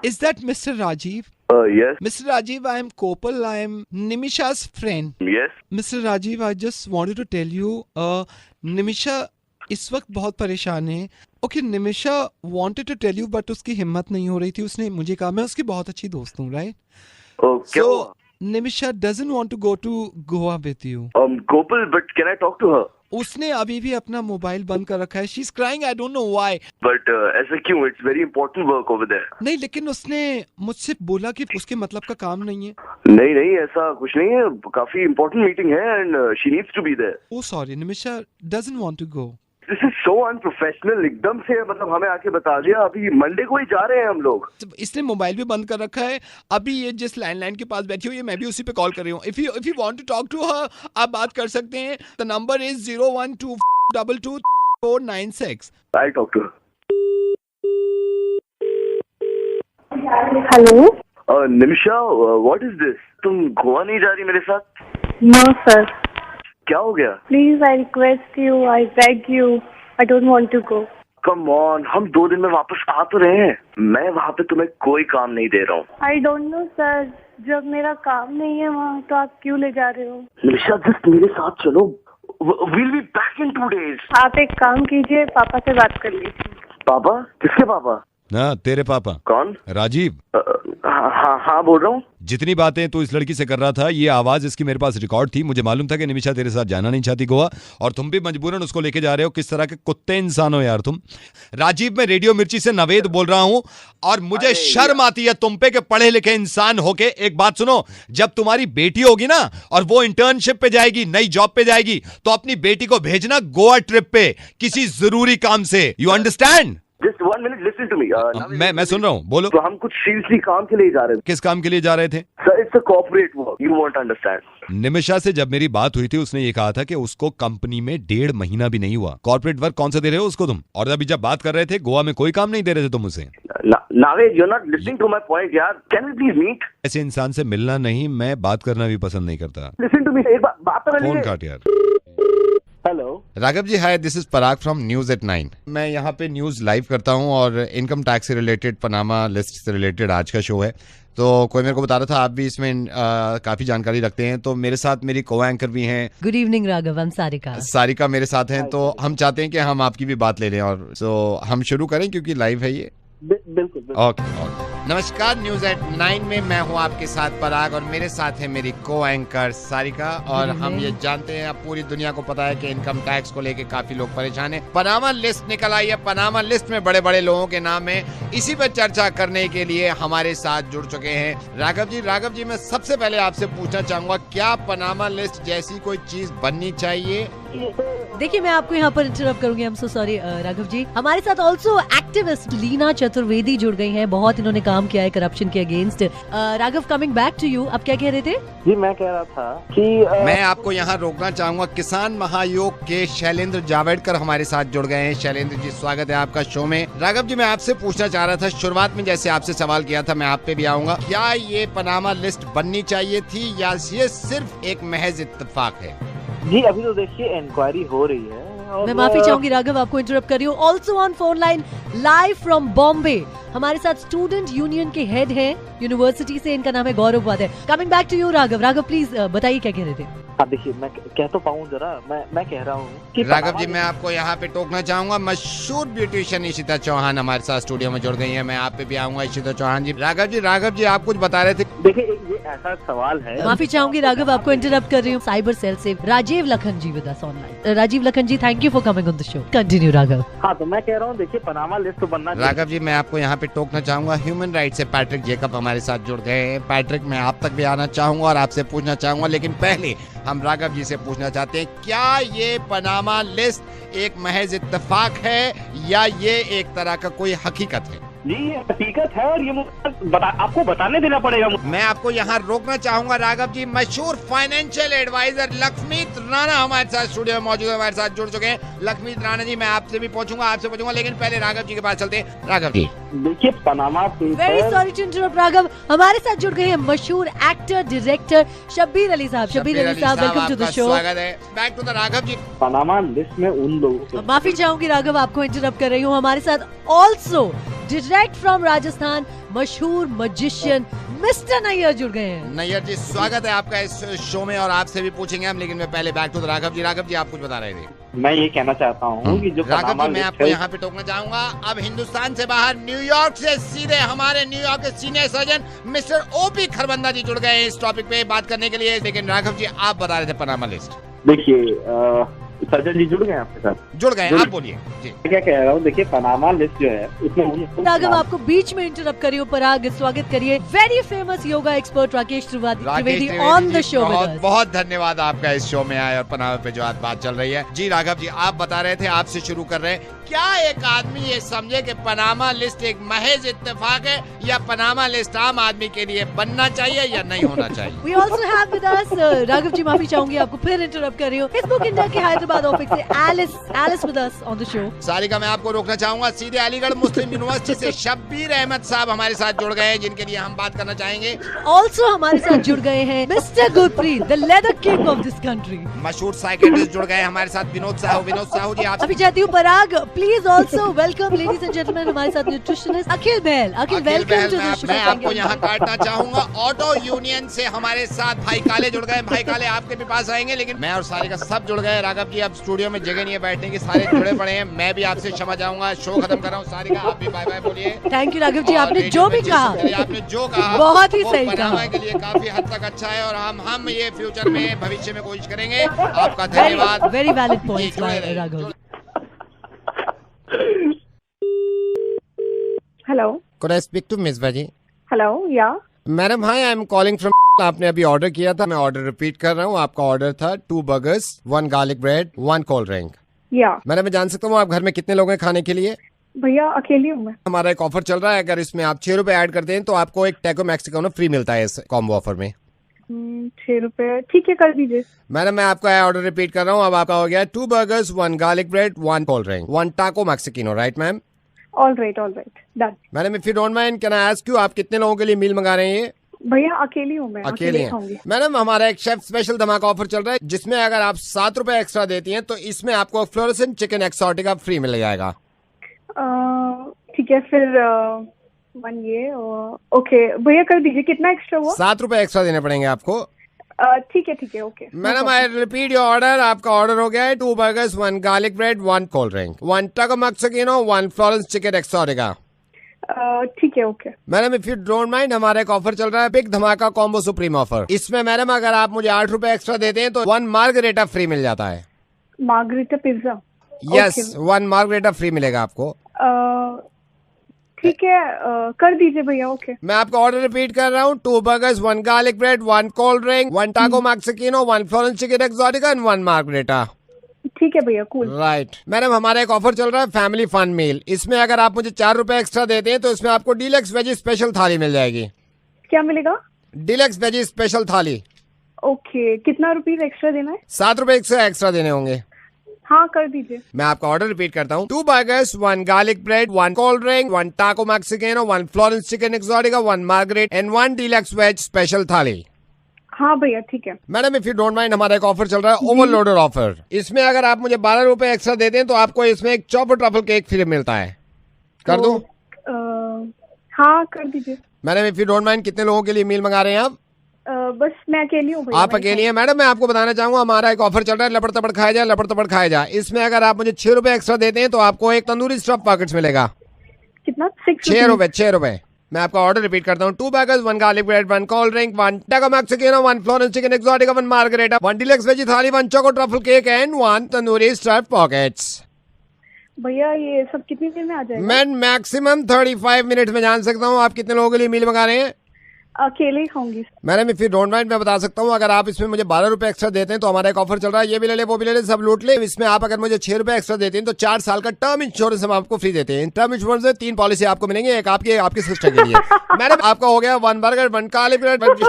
Is that mister Rajiv? Yes. Mr. Rajiv, I am Kopal. I am Nimisha's friend. Yes. Mr. Rajiv, I just wanted to tell you, Nimisha इस वक्त बहुत परेशान है। Okay, Nimisha wanted to tell you, but उसकी हिम्मत नहीं हो रही थी। उसने मुझे कहा, मैं उसकी बहुत अच्छी दोस्त हूँ, right? क्या हुआ? Nimisha doesn't want to go to Goa with you. Kopal, but can I talk to her? उसने अभी भी अपना मोबाइल बंद कर रखा है। She's crying. I don't know why. But ऐसा क्यों? It's very important work over there. नहीं, लेकिन उसने मुझसे बोला कि उसके मतलब का काम नहीं है। नहीं, ऐसा कुछ नहीं है। काफी important meeting है and she needs to be there. Oh, sorry. Nimisha doesn't want to go. This is so unprofessional. एकदम से मतलब हमें आके बता दिया। अभी मंडे को ही जा रहे हैं हम लोग। इसने मोबाइल भी बंद कर रखा है। अभी ये जिस लैंडलाइन के पास बैठी हुई है, मैं भी उसी पे कॉल कर रही हूँ। If you want to talk to her, आप बात कर सकते हैं। The number is 012222496. I'll talk to her. Hello. Nimisha, what is this? तुम गोवा नहीं जा रही मेरे साथ? No sir. क्या हो गया? Please, I request you, I beg you, I don't want to go. Come on, हम 2 दिन में वापस आ तो रहे हैं। मैं वहाँ पे तुम्हें कोई काम नहीं दे रहा हूँ। I don't know sir, जब मेरा काम नहीं है वहाँ तो आप क्यों ले जा रहे हो? निमिषा, जस्ट मेरे साथ चलो। We'll be back in 2 days. आप एक काम कीजिए, पापा से बात कर लीजिए। पापा? किसके पापा? ना तेरे पापा। कौन? राजीव। हाँ बोल रहा हूँ। जितनी बातें तू इस लड़की से कर रहा था, ये आवाज इसकी मेरे पास रिकॉर्ड थी। मुझे मालूम था कि निमिषा तेरे साथ जाना नहीं चाहती गोवा, और तुम भी मजबूरन उसको लेके जा रहे हो। किस तरह के कुत्ते इंसान हो यार तुम। राजीव, मैं रेडियो मिर्ची से नवेद बोल रहा हूँ, और मुझे शर्म आती है तुम पे कि पढ़े लिखे इंसान होके। एक बात सुनो, जब तुम्हारी बेटी होगी ना और वो इंटर्नशिप पे जाएगी, नई जॉब पे जाएगी, तो अपनी बेटी को भेजना गोवा ट्रिप पे किसी जरूरी काम से। You understand? Just 1 minute, listen to me. मैं सुन रहा हूँ, बोलो। तो हम कुछ सीरियसली काम के लिए जा रहे थे। किस काम के लिए जा रहे थे? Sir, it's a corporate work. You won't understand. Nimisha से जब मेरी बात हुई थी, उसने ये कहा था कि उसको कंपनी में 1.5 महीना भी नहीं हुआ। कॉर्पोरेट वर्क कौन सा दे रहे हो उसको तुम? और अभी जब बात कर रहे थे, गोवा में कोई काम नहीं दे रहे थे तुम उसे। Naved, you're not listening to my point, यार। Can we please meet? ऐसे इंसान से मिलना नहीं, मैं बात करना भी पसंद नहीं करता। Listen to me, एक बात तो कर लीजिए। फोन काट यार। Hello Raghav ji, hi, this is Parag from news at 9। मैं यहाँ पे न्यूज लाइव करता हूँ और इनकम टैक्स से रिलेटेड, पनामा लिस्ट से रिलेटेड आज का शो है। तो कोई मेरे को बता रहा था आप भी इसमें काफी जानकारी रखते हैं, तो मेरे साथ मेरी को एंकर भी हैं। गुड इवनिंग राघव, हम सारिका मेरे साथ हैं। तो हम चाहते हैं कि हम आपकी भी बात ले लें, और तो हम शुरू करें क्योंकि लाइव है ये। बिल्कुल। ओके। नमस्कार, न्यूज एट 9 में मैं हूँ आपके साथ पराग, और मेरे साथ है मेरी को एंकर सारिका। और हम ये जानते हैं, अब पूरी दुनिया को पता है कि इनकम टैक्स को लेके काफी लोग परेशान हैं। पनामा लिस्ट निकल आई है, पनामा लिस्ट में बड़े बड़े लोगों के नाम है। इसी पर चर्चा करने के लिए हमारे साथ जुड़ चुके हैं राघव जी, मैं सबसे पहले आपसे पूछना चाहूंगा, क्या पनामा लिस्ट जैसी कोई चीज बननी चाहिए? देखिए मैं आपको यहाँ पर इंटरप्ट करूंगी, I am so sorry Raghav ji. हमारे साथ ऑल्सो एक्टिविस्ट लीना चतुर्वेदी जुड़ गई हैं, बहुत इन्होंने काम किया है करप्शन के against. Raghav, coming back to you, अब क्या कह रहे थे? जी मैं कह रहा था कि मैं आपको यहाँ रोकना चाहूंगा, किसान महायोग के शैलेंद्र जावड़कर हमारे साथ जुड़ गए हैं। शैलेंद्र जी, स्वागत है आपका शो में। राघव जी, मैं आपसे पूछना चाह रहा था, शुरुआत में जैसे आपसे सवाल किया था, मैं आप पे भी आऊंगा, क्या ये पनामा लिस्ट बननी चाहिए थी या ये सिर्फ एक महज इत्तेफाक है? जी अभी तो देखिए इंक्वायरी हो रही है। मैं माफी चाहूंगी राघव, आपको इंटरप्ट कर रही हूँ। Also on phone line live from Bombay हमारे साथ स्टूडेंट यूनियन के हेड हैं यूनिवर्सिटी से, इनका नाम है Gaurav Upadhyay. Coming back to you Raghav. Raghav please बताइए क्या कह रहे थे? हाँ देखिए, मैं कह तो पाऊँ जरा, मैं कह रहा हूँ कि राघव जी, मैं आपको यहाँ पे टोकना चाहूंगा, मशहूर ब्यूटिशियन इशिता चौहान हमारे साथ स्टूडियो में जुड़ गई है। मैं आप पे भी आऊंगा, इशिता चौहान जी। राघव जी आप कुछ बता रहे थे। देखिए ये ऐसा सवाल है। माफी चाहूंगी राघव, आपको इंटरप्ट कर रही हूँ। साइबर सेल से Rajiv Lakhan ji with us online. Rajiv Lakhan ji, thank you for coming on the show. Continue Raghav. हाँ तो मैं कह रहा हूँ, देखिए पनामा लिस्ट तो बनना। राघव जी, मैं आपको यहाँ पे टोकना चाहूंगा, ह्यूमन राइट से पैट्रिक जेकब हमारे साथ जुड़ गए हैं। पैट्रिक, मैं आप तक भी आना चाहूंगा और आपसे पूछना चाहूंगा, लेकिन पहले हम राघव जी से पूछना चाहते हैं, क्या ये पनामा लिस्ट एक महज इत्तेफाक है या ये एक तरह का कोई हकीकत है? जी ये हकीकत है और ये आपको बताने देना पड़ेगा। मैं आपको यहाँ रोकना चाहूंगा राघव जी, मशहूर फाइनेंशियल एडवाइजर लक्ष्मीत राणा हमारे साथ स्टूडियो में मौजूद है, हमारे साथ जुड़ चुके हैं। लक्ष्मीत राणा जी, मैं आपसे भी पूछूंगा, लेकिन पहले राघव जी के पास चलते हैं। राघव जी, देखिए Panama paper. Very sorry to interrupt Raghav, हमारे साथ जुड़ गए हैं मशहूर एक्टर डायरेक्टर शब्बीर अली साहब। शब्बीर अली साहब, वेलकम टू द शो। स्वागत है। Back to the Raghav ji. Panama list में उन लोगों, माफी चाहूंगी राघव, आपको इंटरप्ट कर रही हूँ। हमारे साथ ऑल्सो डायरेक्ट फ्रॉम राजस्थान मशहूर मजिशियन मिस्टर नैयर जुड़ गए हैं। नैयर जी, स्वागत है आपका इस शो में और आपसे भी पूछेंगे हम, लेकिन मैं पहले बैक टू द राघव जी। राघव जी, आप कुछ बता रहे थे। मैं ये कहना चाहता हूँ कि जो राघव जी, मैं आपको यहाँ पे टोकना चाहूंगा, अब हिंदुस्तान से बाहर न्यूयॉर्क से सीधे हमारे न्यूयॉर्क के senior surgeon mister OP Kharbanda ji जुड़ गए इस टॉपिक पे बात करने के लिए। लेकिन राघव जी, आप बता रहे थे पनामा लिस्ट। देखिए सर्जन जी जुड़ गए आपके साथ? जुड़ गए, आप बोलिए जी। क्या कह रहा हूँ, देखिए पनामा लिस्ट जो है उसमें राघव, आपको बीच में इंटरप्ट करी हूँ, पराग स्वागत करिए। Very famous yoga expert Rakesh Trivedi on the show. बहुत धन्यवाद आपका इस शो में आए और पनामा पे जो आज बात चल रही है। जी राघव जी, आप बता रहे थे, आपसे शुरू कर रहे हैं, क्या एक आदमी ये समझे कि पनामा लिस्ट एक महज इत्तेफाक है या पनामा लिस्ट आम आदमी के लिए बनना चाहिए या नहीं होना चाहिए? We also have with us Raghav ji, माफी चाहूंगी, आपको फिर इंटरप्ट कर रही हूँ। फेसबुक इंडिया के हैदराबाद ऑफिस से Alice with us on the show। Sarika, मैं आपको रोकना चाहूंगा, सीधे अलीगढ़ मुस्लिम यूनिवर्सिटी से शब्बीर अहमद साहब हमारे साथ जुड़ गए हैं, जिनके लिए हम बात करना चाहेंगे। ऑल्सो हमारे साथ जुड़ गए हैं mister Gurpreet, the leather king of this country. मशहूर साइकियाट्रिस्ट जुड़ गए हमारे साथ, विनोद साहू जी। आप अभी चाहती हूँ Parag, please also welcome ladies and gentleman, हमारे साथ nutritionist Akhil Bahl. Akhil, welcome to the show. मैं आपको यहाँ काटना चाहूंगा, ऑटो यूनियन से हमारे साथ भाई काले जुड़ गए। भाई काले, आपके भी पास आएंगे, लेकिन मैं और सारिका सब जुड़ गए। राघव जी, अब स्टूडियो में जगह नहीं है बैठने की, सारे जुड़े पड़े हैं। मैं भी आपसे क्षमा चाहूंगा, शो खत्म कर रहा हूँ। सारिका, आप भी बाय बाय बोलिए। थैंक यू राघव जी, आपने जो भी कहा, आपने जो कहा बहुत ही सही कहा, के लिए काफी हद तक अच्छा है और हम ये फ्यूचर में भविष्य में कोशिश करेंगे। आपका धन्यवाद। Very valid point Raghav. Hello, Could I speak to Ms. Vaji? Hello, yeah madam, hi, I am calling from. आपने अभी ऑर्डर किया था, मैं ऑर्डर रिपीट कर रहा हूँ। आपका ऑर्डर था 2 burgers, 1 garlic bread, 1 cold drink. या मैडम, मैं जान सकता हूँ आप घर में कितने लोग हैं खाने के लिए? भैया अकेली हूँ मैं। हमारा एक ऑफर चल रहा है, अगर इसमें आप 6 रुपए ऐड करते हैं तो आपको एक टैको मैक्सिकानो फ्री मिलता है इस कॉम्बो ऑफर में। 6 रुपए, ठीक है, कर दीजिए। मैडम, मैं आपका ऑर्डर रिपीट कर रहा हूँ। अब आपका हो गया 2 burgers, 1 garlic bread, 1 cold drink, 1 taco Mexicano, right ma'am? All right, done. Madam, if you don't mind, can I ask you, आप कितने लोगों के लिए मील मंगा रहे हैं ये? भैया अकेली हूँ मैं, अकेले हैं। मैडम, हमारा एक शेफ स्पेशल धमाका ऑफर चल रहा है, जिसमें अगर आप 7 रुपए एक्स्ट्रा देती हैं तो इसमें आपको फ्लोरेसेंट चिकन एक्सोटिका फ्री मिल जाएगा। ठीक है, फिर 1 ये ओके भैया, कर दीजिए। कितना एक्स्ट्रा हुआ? 7 रुपए एक्स्ट्रा देने पड़ेंगे आपको। ठीक है, okay. Madam, I repeat your order. आपका ऑर्डर हो गया है 2 burgers, 1 garlic bread, 1 cold drink, 1 taco mexicano, 1 Florence chicken Exotica. ठीक है, okay. Madam, if you don't mind, हमारा एक ऑफर चल रहा है, बिग धमाका कॉम्बो सुप्रीम ऑफर। इसमें मैडम, अगर आप मुझे 8 रुपए एक्स्ट्रा देते हैं तो 1 मार्गरेटा फ्री मिल जाता है। Margherita pizza? Yes, 1 margherita free मिलेगा आपको। ठीक है, कर दीजिए भैया, ओके। मैं आपका ऑर्डर रिपीट कर रहा हूँ, 2 burgers, 1 garlic bread, 1 cold drink, 1 taco mexicano, 1 Florence chicken exotica and 1 margherita. ठीक है भैया, कूल। राइट मैडम, हमारा एक ऑफर चल रहा है फैमिली फन मील। इसमें अगर आप मुझे 4 रुपए एक्स्ट्रा देते हैं तो इसमें आपको डीलक्स वेजी स्पेशल थाली मिल जाएगी। क्या मिलेगा? डीलक्स वेजी स्पेशल थाली। ओके, कितना रुपीज एक्स्ट्रा देना है? 7 रुपए एक्स्ट्रा देने होंगे। हाँ, कर दीजिए। मैं आपका ऑर्डर रिपीट करता हूँ। 2 burgers, 1 garlic bread, 1 cold drink, 1 taco mexicano, 1 Florence chicken exotica, 1 margherita and 1 deluxe veg special thali. हाँ भैया, ठीक है। Madam if you don't mind, हमारा एक ऑफर चल रहा है, ओवरलोडर ऑफर। इसमें अगर आप मुझे 12 रुपए एक्स्ट्रा देते हैं तो आपको इसमें एक चॉपर ट्रफल केक फ्री मिलता है। कर दूं? हाँ, कर दीजिए। Madam if you don't mind, कितने लोगों के लिए मील मंगा रहे हैं आप? बस मैं अकेली हूँ भैया। आप अकेली हैं? मैडम मैं आपको बताना चाहूंगा, हमारा एक ऑफर चल रहा है, लपड़ तपड़ खाया जाए, लपड़ तपड़ खाया जाए। इसमें अगर आप मुझे 6 रुपए एक्स्ट्रा देते हैं तो आपको एक तंदूरी स्टफ पॉकेट्स मिलेगा। कितना? 6 रुपए। मैं आपका ऑर्डर रिपीट करता हूँ। 2 burgers, 1 garlic bread, 1 cold drink, 1 taco mexicano, 1 Florence chicken exotica, 1 margherita, 1 deluxe veggie thali, 1 choco truffle cake and 1 tandoori stuff pockets. भैया ये सब कितनी देर में आ जाएगा? मैं मैक्सिमम 35 मिनट में जान सकता हूँ आप कितने लोगों के लिए मील मंगा रहे हैं। अकेले ही खाऊंगी। Madam if you don't mind, मैं बता सकता हूँ, अगर आप इसमें मुझे 12 रुपए एक्स्ट्रा देते हैं तो हमारा एक ऑफर चल रहा है, ये भी ले ले वो भी ले ले, सब लूट ले। इसमें आप अगर मुझे 6 रुपए एक्स्ट्रा देते हैं तो 4 साल का टर्म इंश्योरेंस हम आपको फ्री देते हैं। टर्म इंश्योरेंस में 3 पॉलिसी आपको मिलेंगी, एक आपकी सिस्टर के लिए। मैडम आपका हो गया 1 बर्गर, 1 गार्लिक ब्रेड, 1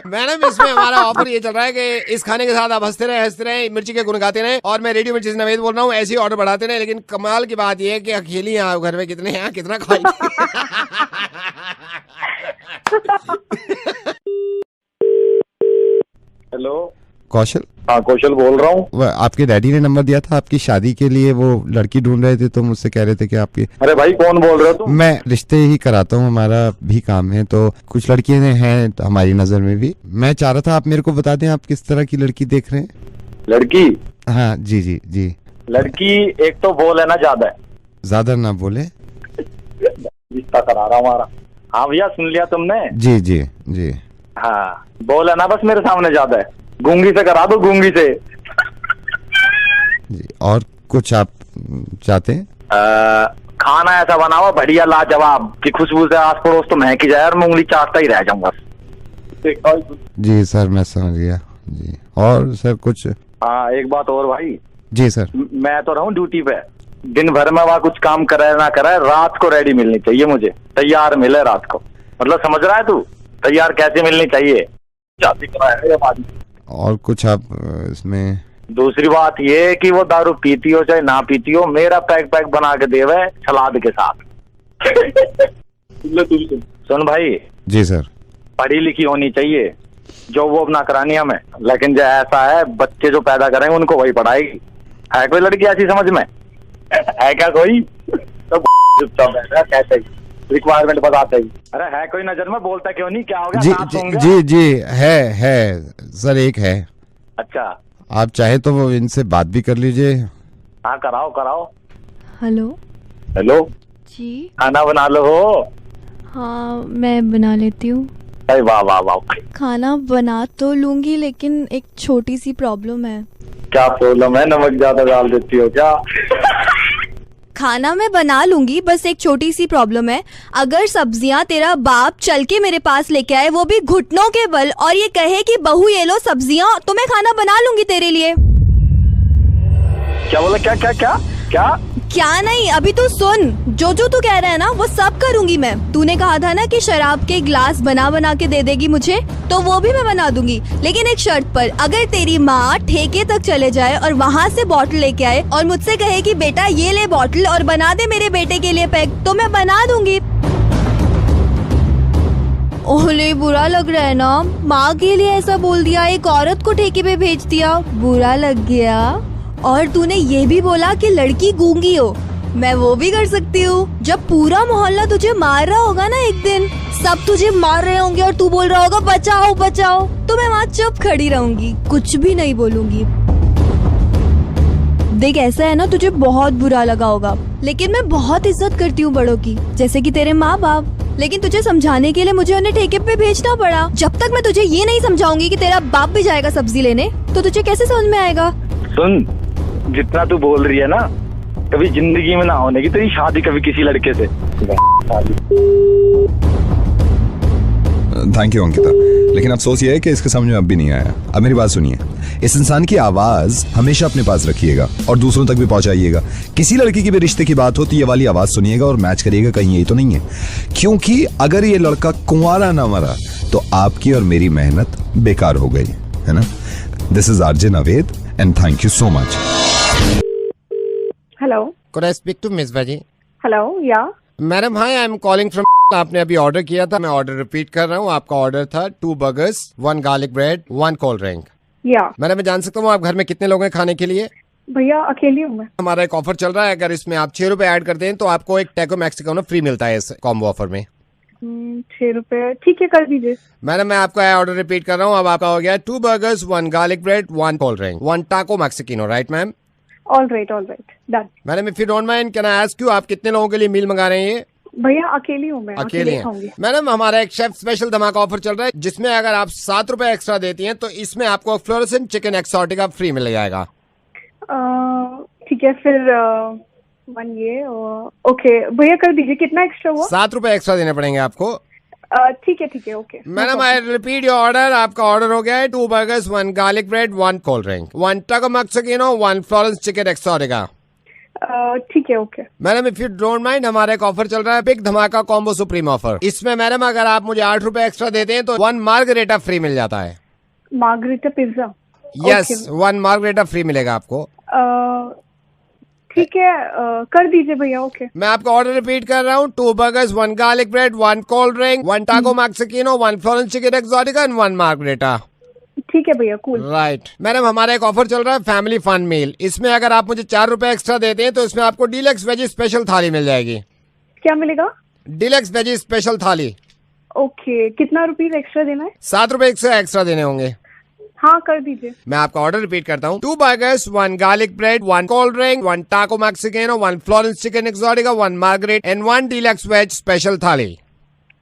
मैडम इसमें हमारा ऑफर ये चल रहा है कि इस खाने के साथ आप हंसते रहे, मिर्ची के गुण गाते रहे। और मैं रेडियो मिर्ची से नवेद बोल रहा हूँ, ऐसे ही ऑर्डर बढ़ाते रहे। लेकिन कमाल की बात ये है कि अकेली हैं आप घर में, कितने हैं, कितना खाएंगे। हेलो कौशल? हाँ, कौशल बोल रहा हूँ। आपके डैडी ने नंबर दिया था आपकी शादी के लिए, वो लड़की ढूंढ रहे थे तो मुझसे कह रहे थे कि आपकी। अरे भाई, कौन बोल रहे हो तुम? मैं रिश्ते ही कराता हूँ, हमारा भी काम है, तो कुछ लड़कियां हैं हमारी नजर में भी। मैं चाह रहा था आप मेरे को बता दें आप किस तरह की लड़की देख रहे हैं। लड़की? हाँ जी। लड़की एक तो बोल है ना, ज्यादा ना बोले। रिश्ता करा रहा हमारा। हाँ भैया, सुन लिया तुमने? जी। हाँ, बोल है ना, बस मेरे सामने ज्यादा है। गूंगी से करा दो, गूंगी से। जी, और कुछ आप चाहते हैं? खाना ऐसा बनाओ बढ़िया लाजवाब कि खुशबू से आस पड़ोस तो महक ही जाए और मैं उंगली चाटता ही रह जाऊंगा। जी सर, मैं समझ गया जी। और सर कुछ? हाँ, एक बात और भाई। जी सर। मैं तो रहूं ड्यूटी पे, दिन भर में वहाँ कुछ काम करे ना करे, रात को रेडी मिलनी चाहिए मुझे, तैयार मिले रात को। मतलब समझ रहा है तू? तैयार कैसे मिलनी चाहिए, शादी कराया है बात। और कुछ आप इसमें? दूसरी बात ये कि वो दारू पीती हो चाहे ना पीती हो, मेरा पैक बना के देवे सलाद के साथ। सुन भाई। जी सर। पढ़ी लिखी होनी चाहिए, जो वो अपना करानी हमें। लेकिन जो ऐसा है, बच्चे जो पैदा करेंगे उनको वही पढ़ाएगी। है कोई लड़की ऐसी समझ में? है क्या कोई? तो कैसे रिक्वायरमेंट बताते ही। अरे है कोई नजर में? बोलता क्यों नहीं? क्या हो गया? जी है सर, एक है। अच्छा, आप चाहे तो वो इनसे बात भी कर लीजिए। हाँ, कराओ। हेलो जी, खाना बना लो हो? हाँ, मैं बना लेती हूँ। वाह। खाना बना तो लूंगी, लेकिन एक छोटी सी प्रॉब्लम है। क्या प्रॉब्लम है? नमक ज्यादा डाल देती हो क्या? खाना मैं बना लूंगी, बस एक छोटी सी प्रॉब्लम है। अगर सब्जियां तेरा बाप चल के मेरे पास लेके आए, वो भी घुटनों के बल, और ये कहे कि बहू ये लो सब्जियां, तो मैं खाना बना लूंगी तेरे लिए। क्या बोला? क्या नहीं, अभी तो सुन। जो तू कह रहा है ना, वो सब करूंगी मैं। तूने कहा था ना कि शराब के ग्लास बना के दे देगी मुझे, तो वो भी मैं बना दूंगी, लेकिन एक शर्त पर। अगर तेरी माँ ठेके तक चले जाए और वहाँ से बॉटल लेके आए और मुझसे कहे कि बेटा ये ले बॉटल और बना दे मेरे बेटे के लिए पैक, तो मैं बना दूंगी। ओले, बुरा लग रहा है ना? माँ के लिए ऐसा बोल दिया, एक औरत को ठेके पे भेज दिया, बुरा लग गया। और तूने ये भी बोला कि लड़की गूंगी हो, मैं वो भी कर सकती हूँ। जब पूरा मोहल्ला तुझे मार रहा होगा ना एक दिन, सब तुझे मार रहे होंगे और तू बोल रहा होगा बचाओ, तो मैं वहाँ चुप खड़ी रहूंगी, कुछ भी नहीं बोलूंगी। देख, ऐसा है ना, तुझे बहुत बुरा लगा होगा, लेकिन मैं बहुत इज्जत करती हूँ बड़ों की, जैसे कि तेरे माँ बाप। लेकिन तुझे समझाने के लिए मुझे उन्हें ठेके पे भेजना पड़ा। जब तक मैं तुझे ये नहीं समझाऊंगी कि तेरा बाप भी जाएगा सब्जी लेने, तो तुझे कैसे समझ में आएगा? सुन, जितना तू बोल रही है ना, कभी जिंदगी में ना होने की तेरी शादी कभी किसी लड़के से। थैंक यू अंकिता, लेकिन अफसोस ये है कि इसके समझ में अब भी नहीं आया। अब मेरी बात सुनिए, इस इंसान की आवाज हमेशा अपने पास रखिएगा और दूसरों तक भी पहुंचाइएगा। किसी लड़की की भी रिश्ते की बात हो तो ये वाली आवाज सुनिएगा और मैच करिएगा कहीं यही तो नहीं है, क्योंकि अगर ये लड़का कुंवारा ना मरा तो आपकी और मेरी मेहनत बेकार हो गई, है ना। This is RJ Naved and thank you so much. Hello, Could I speak to Miss Vaji? Hello, yeah madam hi, I am calling from. आपने अभी ऑर्डर किया था, मैं ऑर्डर रिपीट कर रहा हूँ। आपका ऑर्डर था 2 burgers, 1 garlic bread, 1 cold drink. या मैडम मैं जान सकता हूँ आप घर में कितने लोग हैं खाने के लिए? भैया अकेली हूँ मैं। हमारा एक ऑफर चल रहा है, अगर इसमें आप 6 रुपए ऐड करते हैं तो आपको एक टैको मैक्सिकानो फ्री मिलता है इस कॉम्बो ऑफर में। 6 रुपए, ठीक है, कर दीजिए। मैडम मैं आपका ऑर्डर रिपीट कर रहा हूँ। अब आपका हो गया 2 burgers, 1 garlic bread, 1 cold drink, 1 taco Mexicano, right ma'am? All right, done. Madam if you don't mind can I ask you, आप कितने लोगों के लिए मील मंगा रहे हैं ये? भैया अकेली हूँ मैं, अकेले हैं। मैडम हमारा एक शेफ स्पेशल धमाका ऑफर चल रहा है, जिसमें अगर आप 7 रुपए एक्स्ट्रा देती हैं तो इसमें आपको फ्लोरेसेंट चिकन एक्सोटिका फ्री मिल जाएगा। ठीक है, फिर 1 ये ओके भैया कर दीजिए। कितना एक्स्ट्रा हुआ? 7 रुपए एक्स्ट्रा देने पड़ेंगे आपको। ठीक है, okay. Madam I repeat your order. आपका ऑर्डर हो गया है 2 burgers, 1 garlic bread, 1 cold drink, 1 taco mexicano, 1 Florence chicken Exotica. ठीक है, okay. Madam if you don't mind, हमारा एक ऑफर चल रहा है, बिग धमाका कॉम्बो सुप्रीम ऑफर। इसमें मैडम अगर आप मुझे 8 रुपए एक्स्ट्रा देते हैं तो 1 मार्गरेटा फ्री मिल जाता है। Margherita pizza? Yes, 1 margherita free मिलेगा आपको। ठीक है, कर दीजिए भैया, ओके। मैं आपका ऑर्डर रिपीट कर रहा हूँ, 2 burgers, 1 garlic bread, 1 cold drink, 1 taco mexicano, 1 Florence chicken exotica and 1 margherita. ठीक है भैया, कूल। राइट मैडम, हमारा एक ऑफर चल रहा है फैमिली फन मील। इसमें अगर आप मुझे 4 रुपए एक्स्ट्रा देते हैं तो इसमें आपको डीलक्स वेजी स्पेशल थाली मिल जाएगी। क्या मिलेगा? डीलक्स वेजी स्पेशल थाली। ओके, कितना रुपीज एक्स्ट्रा देना है? 7 रुपए एक्स्ट्रा देने होंगे। हाँ, कर दीजिए। मैं आपका ऑर्डर रिपीट करता हूँ, 2 burgers, 1 garlic bread, 1 cold drink, 1 taco mexicano, 1 Florence chicken exotica, 1 margherita and 1 deluxe veg special thali.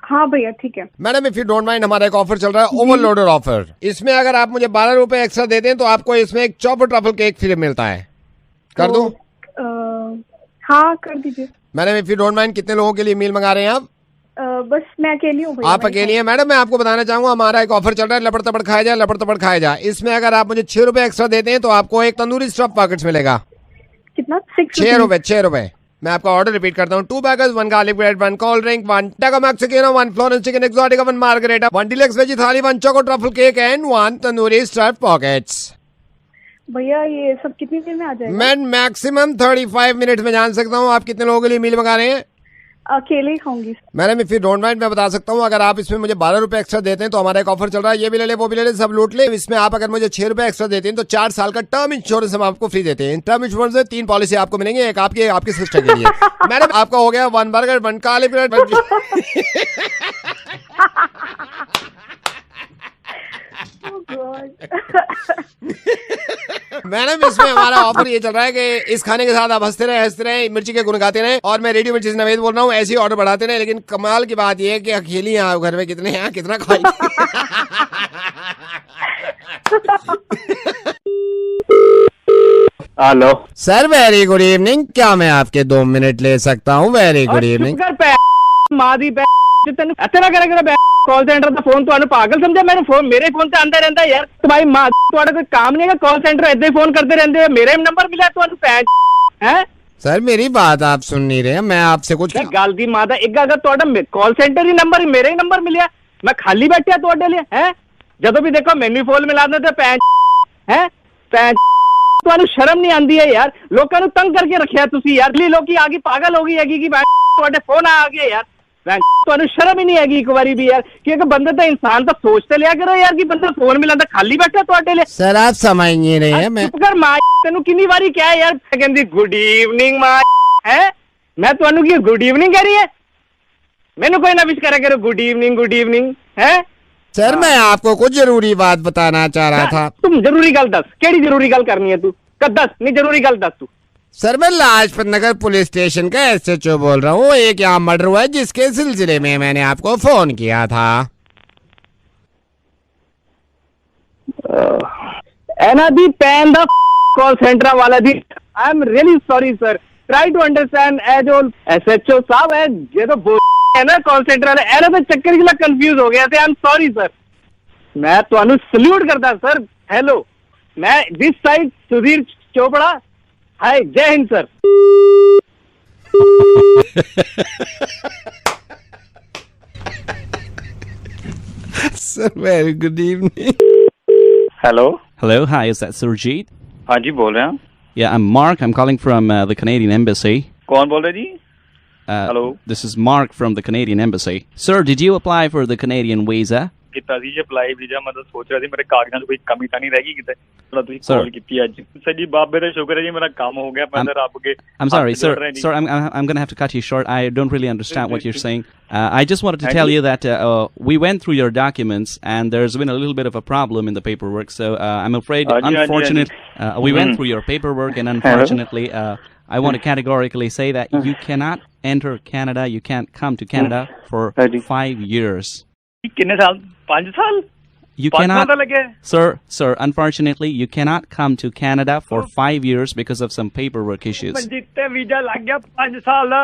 हाँ भैया, ठीक है। Madam if you don't mind, हमारा एक ऑफर चल रहा है, ओवरलोडर ऑफर। इसमें अगर आप मुझे 12 रुपए एक्स्ट्रा देते हैं तो आपको इसमें एक चॉपर ट्रफल केक फ्री मिलता है। कर दूं? हाँ, कर दीजिए। Madam if you don't mind, कितने लोगों के लिए मील मंगा रहे हैं आप? बस मैं अकेली हूँ भैया। आप अकेली हैं? मैडम मैं आपको बताना चाहूंगा, हमारा एक ऑफर चल रहा है, लपड़ तपड़ खाया जाए, लपड़ तपड़ खाया जाए। इसमें अगर आप मुझे 6 रुपए एक्स्ट्रा देते हैं तो आपको एक तंदूरी स्टफ पॉकेट्स मिलेगा। कितना? 6 रुपए। मैं आपका ऑर्डर रिपीट करता हूँ, 2 burgers, 1 garlic bread, 1 cold drink, 1 taco mexicano, 1 Florence chicken exotica, 1 margherita, 1 deluxe veggie thali, 1 choco truffle cake and 1 tandoori stuff pockets. भैया ये सब कितनी देर में आ जाएगा? मैं मैक्सिमम 35 मिनट में जान सकता हूँ आप कितने लोगों के लिए मील मंगा रहे हैं। अकेले ही खाऊंगी। Madam if you don't mind, मैं बता सकता हूँ, अगर आप इसमें मुझे 12 रुपए एक्स्ट्रा देते हैं तो हमारा एक ऑफर चल रहा है, ये भी ले ले, वो भी ले ले, सब लूट ले। इसमें आप अगर मुझे 6 रुपए एक्स्ट्रा देते हैं तो 4 साल का टर्म इंश्योरेंस हम आपको फ्री देते हैं। टर्म इंश्योरेंस में 3 पॉलिसी आपको मिलेंगे, एक आपके सिस्टर के लिए। मैडम आपका हो गया 1 बर्गर, 1 गार्लिक ब्रेड। मैडम इसमें हमारा ऑफर ये चल रहा है कि इस खाने के साथ आप हंसते रहे, मिर्ची के गुण गाते रहे। और मैं रेडियो मिर्ची नवेद बोल रहा हूँ, ऐसे ही ऑर्डर बढ़ाते रहे। लेकिन कमाल की बात ये है कि अकेली हैं आप घर में, कितने हैं, कितना खाएंगे। Hello sir, very good evening. क्या मैं आपके 2 मिनट ले सकता हूँ? Very good evening. Call centre ਦਾ ਫੋਨ ਤੁਹਾਨੂੰ ਪਾਗਲ ਸਮਝਿਆ? ਮੈਨੂੰ ਫੋਨ ਮੇਰੇ ਫੋਨ ਤੇ ਆਂਦਾ ਰਹਿੰਦਾ ਯਾਰ। ਤੁਹਾਡੀ ਮਾਂ ਤੁਹਾਡਾ ਕੋਈ ਕੰਮ ਨਹੀਂ ਹੈ? कॉल सेंटर ਏਦਾਂ ਹੀ ਫੋਨ ਕਰਦੇ ਰਹਿੰਦੇ ਹੋ। मेरे नंबर मिला ਤੁਹਾਨੂੰ पैंच है? सर मेरी बात आप सुन नहीं रहे, मैं आपसे कुछ गल दी मां दा एक अगर ਤੁਹਾਡਾ कॉल सेंटर ही नंबर मेरे ही नंबर मिलिਆ, मैं खाली बैठा ਤੁਹਾਡੇ लिए है। ਜਦੋਂ भी देखो ਮੈਨੂੰ ਫੋਨ मिला दे ਤੇ पैंच है। पैंच ਤੁਹਾਨੂੰ ਸ਼ਰਮ ਨਹੀਂ ਆਂਦੀ ਹੈ ਯਾਰ? ਲੋਕਾਂ ਨੂੰ ਤੰਗ ਕਰਕੇ ਰੱਖਿਆ ਤੁਸੀਂ ਯਾਰ। ਲੋਕੀ ਆ ਗਈ ਪਾਗਲ ਹੋ ਗਈ ਹੈਗੀ ਕਿ ਤੁਹਾਡੇ ਫੋਨ ਆ ਗਏ यार। ਤੁਹਾਨੂੰ ਸ਼ਰਮ ਹੀ ਨਹੀਂ ਹੈਗੀ ਇੱਕ ਵਾਰੀ ਵੀ यार कि एक बंदे तो इंसान तो सोच तो लिया करो यार कि बंदा फोन मिलांदा खाली बैठा ਤੁਹਾਡੇ लिए। सर आप समझ नहीं रहे हैं। मैं कर मां ਤੈਨੂੰ ਕਿੰਨੀ ਵਾਰੀ ਕਿਹਾ यार ਕਹਿੰਦੀ गुड इवनिंग मां है। मैं ਤੁਹਾਨੂੰ ਕੀ गुड इवनिंग कह रही है? मैंने कोई ना विश करा करो गुड इवनिंग है। सर मैं आपको कुछ जरूरी बात बताना चाह रहा था। तुम जरूरी गल दस, केड़ी जरूरी गल करनी है तू? दस नहीं जरूरी गल दस तू। सर मैं लाजपत नगर पुलिस स्टेशन का SHO बोल रहा हूँ। एक यहाँ मर्डर हुआ है जिसके सिलसिले में मैंने आपको फोन किया था। एना दी पैन द कॉल सेंटर वाला दी। I am really sorry sir, try to understand. ए जो SHO साहब है ये तो है ना कॉल सेंटर वाले ऐसा तो चक्कर के लिए कंफ्यूज हो गया थे। आई एम सॉरी सर, मैं ਤੁਹਾਨੂੰ सल्यूट करता सर। हेलो, मैं दिस साइड सुधीर चोपड़ा। हाय, जय Hind sir. Sir, very good evening. Hello. Hello, hi, is that Surjit? हाँ जी, बोल रहे हैं। Yeah, I'm Mark. I'm calling from the Canadian Embassy. कौन बोल रहे जी? Hello. This is Mark from the Canadian Embassy. Sir, did you apply for the Canadian visa? ਕੀਤਾ ਸੀ ਜੀ apply visa. ਮੈਂ ਤਾਂ ਸੋਚ ਰਿਹਾ ਸੀ ਮੇਰੇ ਕਾਗਜ਼ਾਂ 'ਚ ਕੋਈ ਕਮੀ ਤਾਂ ਨਹੀਂ ਰਹਿ ਗਈ ਕਿਤੇ। ਥੋੜਾ ਤੁਸੀਂ ਕਾਲ ਕੀਤੀ ਅੱਜ। ਸਰ ਜੀ ਬਾਬੇ ਦਾ ਸ਼ੁਕਰ ਹੈ ਜੀ, ਮੇਰਾ ਕੰਮ ਹੋ ਗਿਆ। ਮੈਂ ਤਾਂ ਰੱਬ ਕੇ I'm sorry, sir. Sir, I'm going to have to cut you short. I don't really understand what you're saying. I just wanted to tell you that we went through your documents and there's been a little bit of a problem in the paperwork. So I'm afraid, we went through your paperwork and unfortunately, I want to categorically say that you cannot enter Canada. You can't come to Canada for 5 years. ਕਿੰਨੇ ਸਾਲ? 5 ਸਾਲ? You cannot, sir, unfortunately, you cannot come to Canada for 5 years because of some paperwork issues. ਜਿੱਤੇ visa ਲੱਗ ਗਿਆ 5 ਸਾਲ ਦਾ।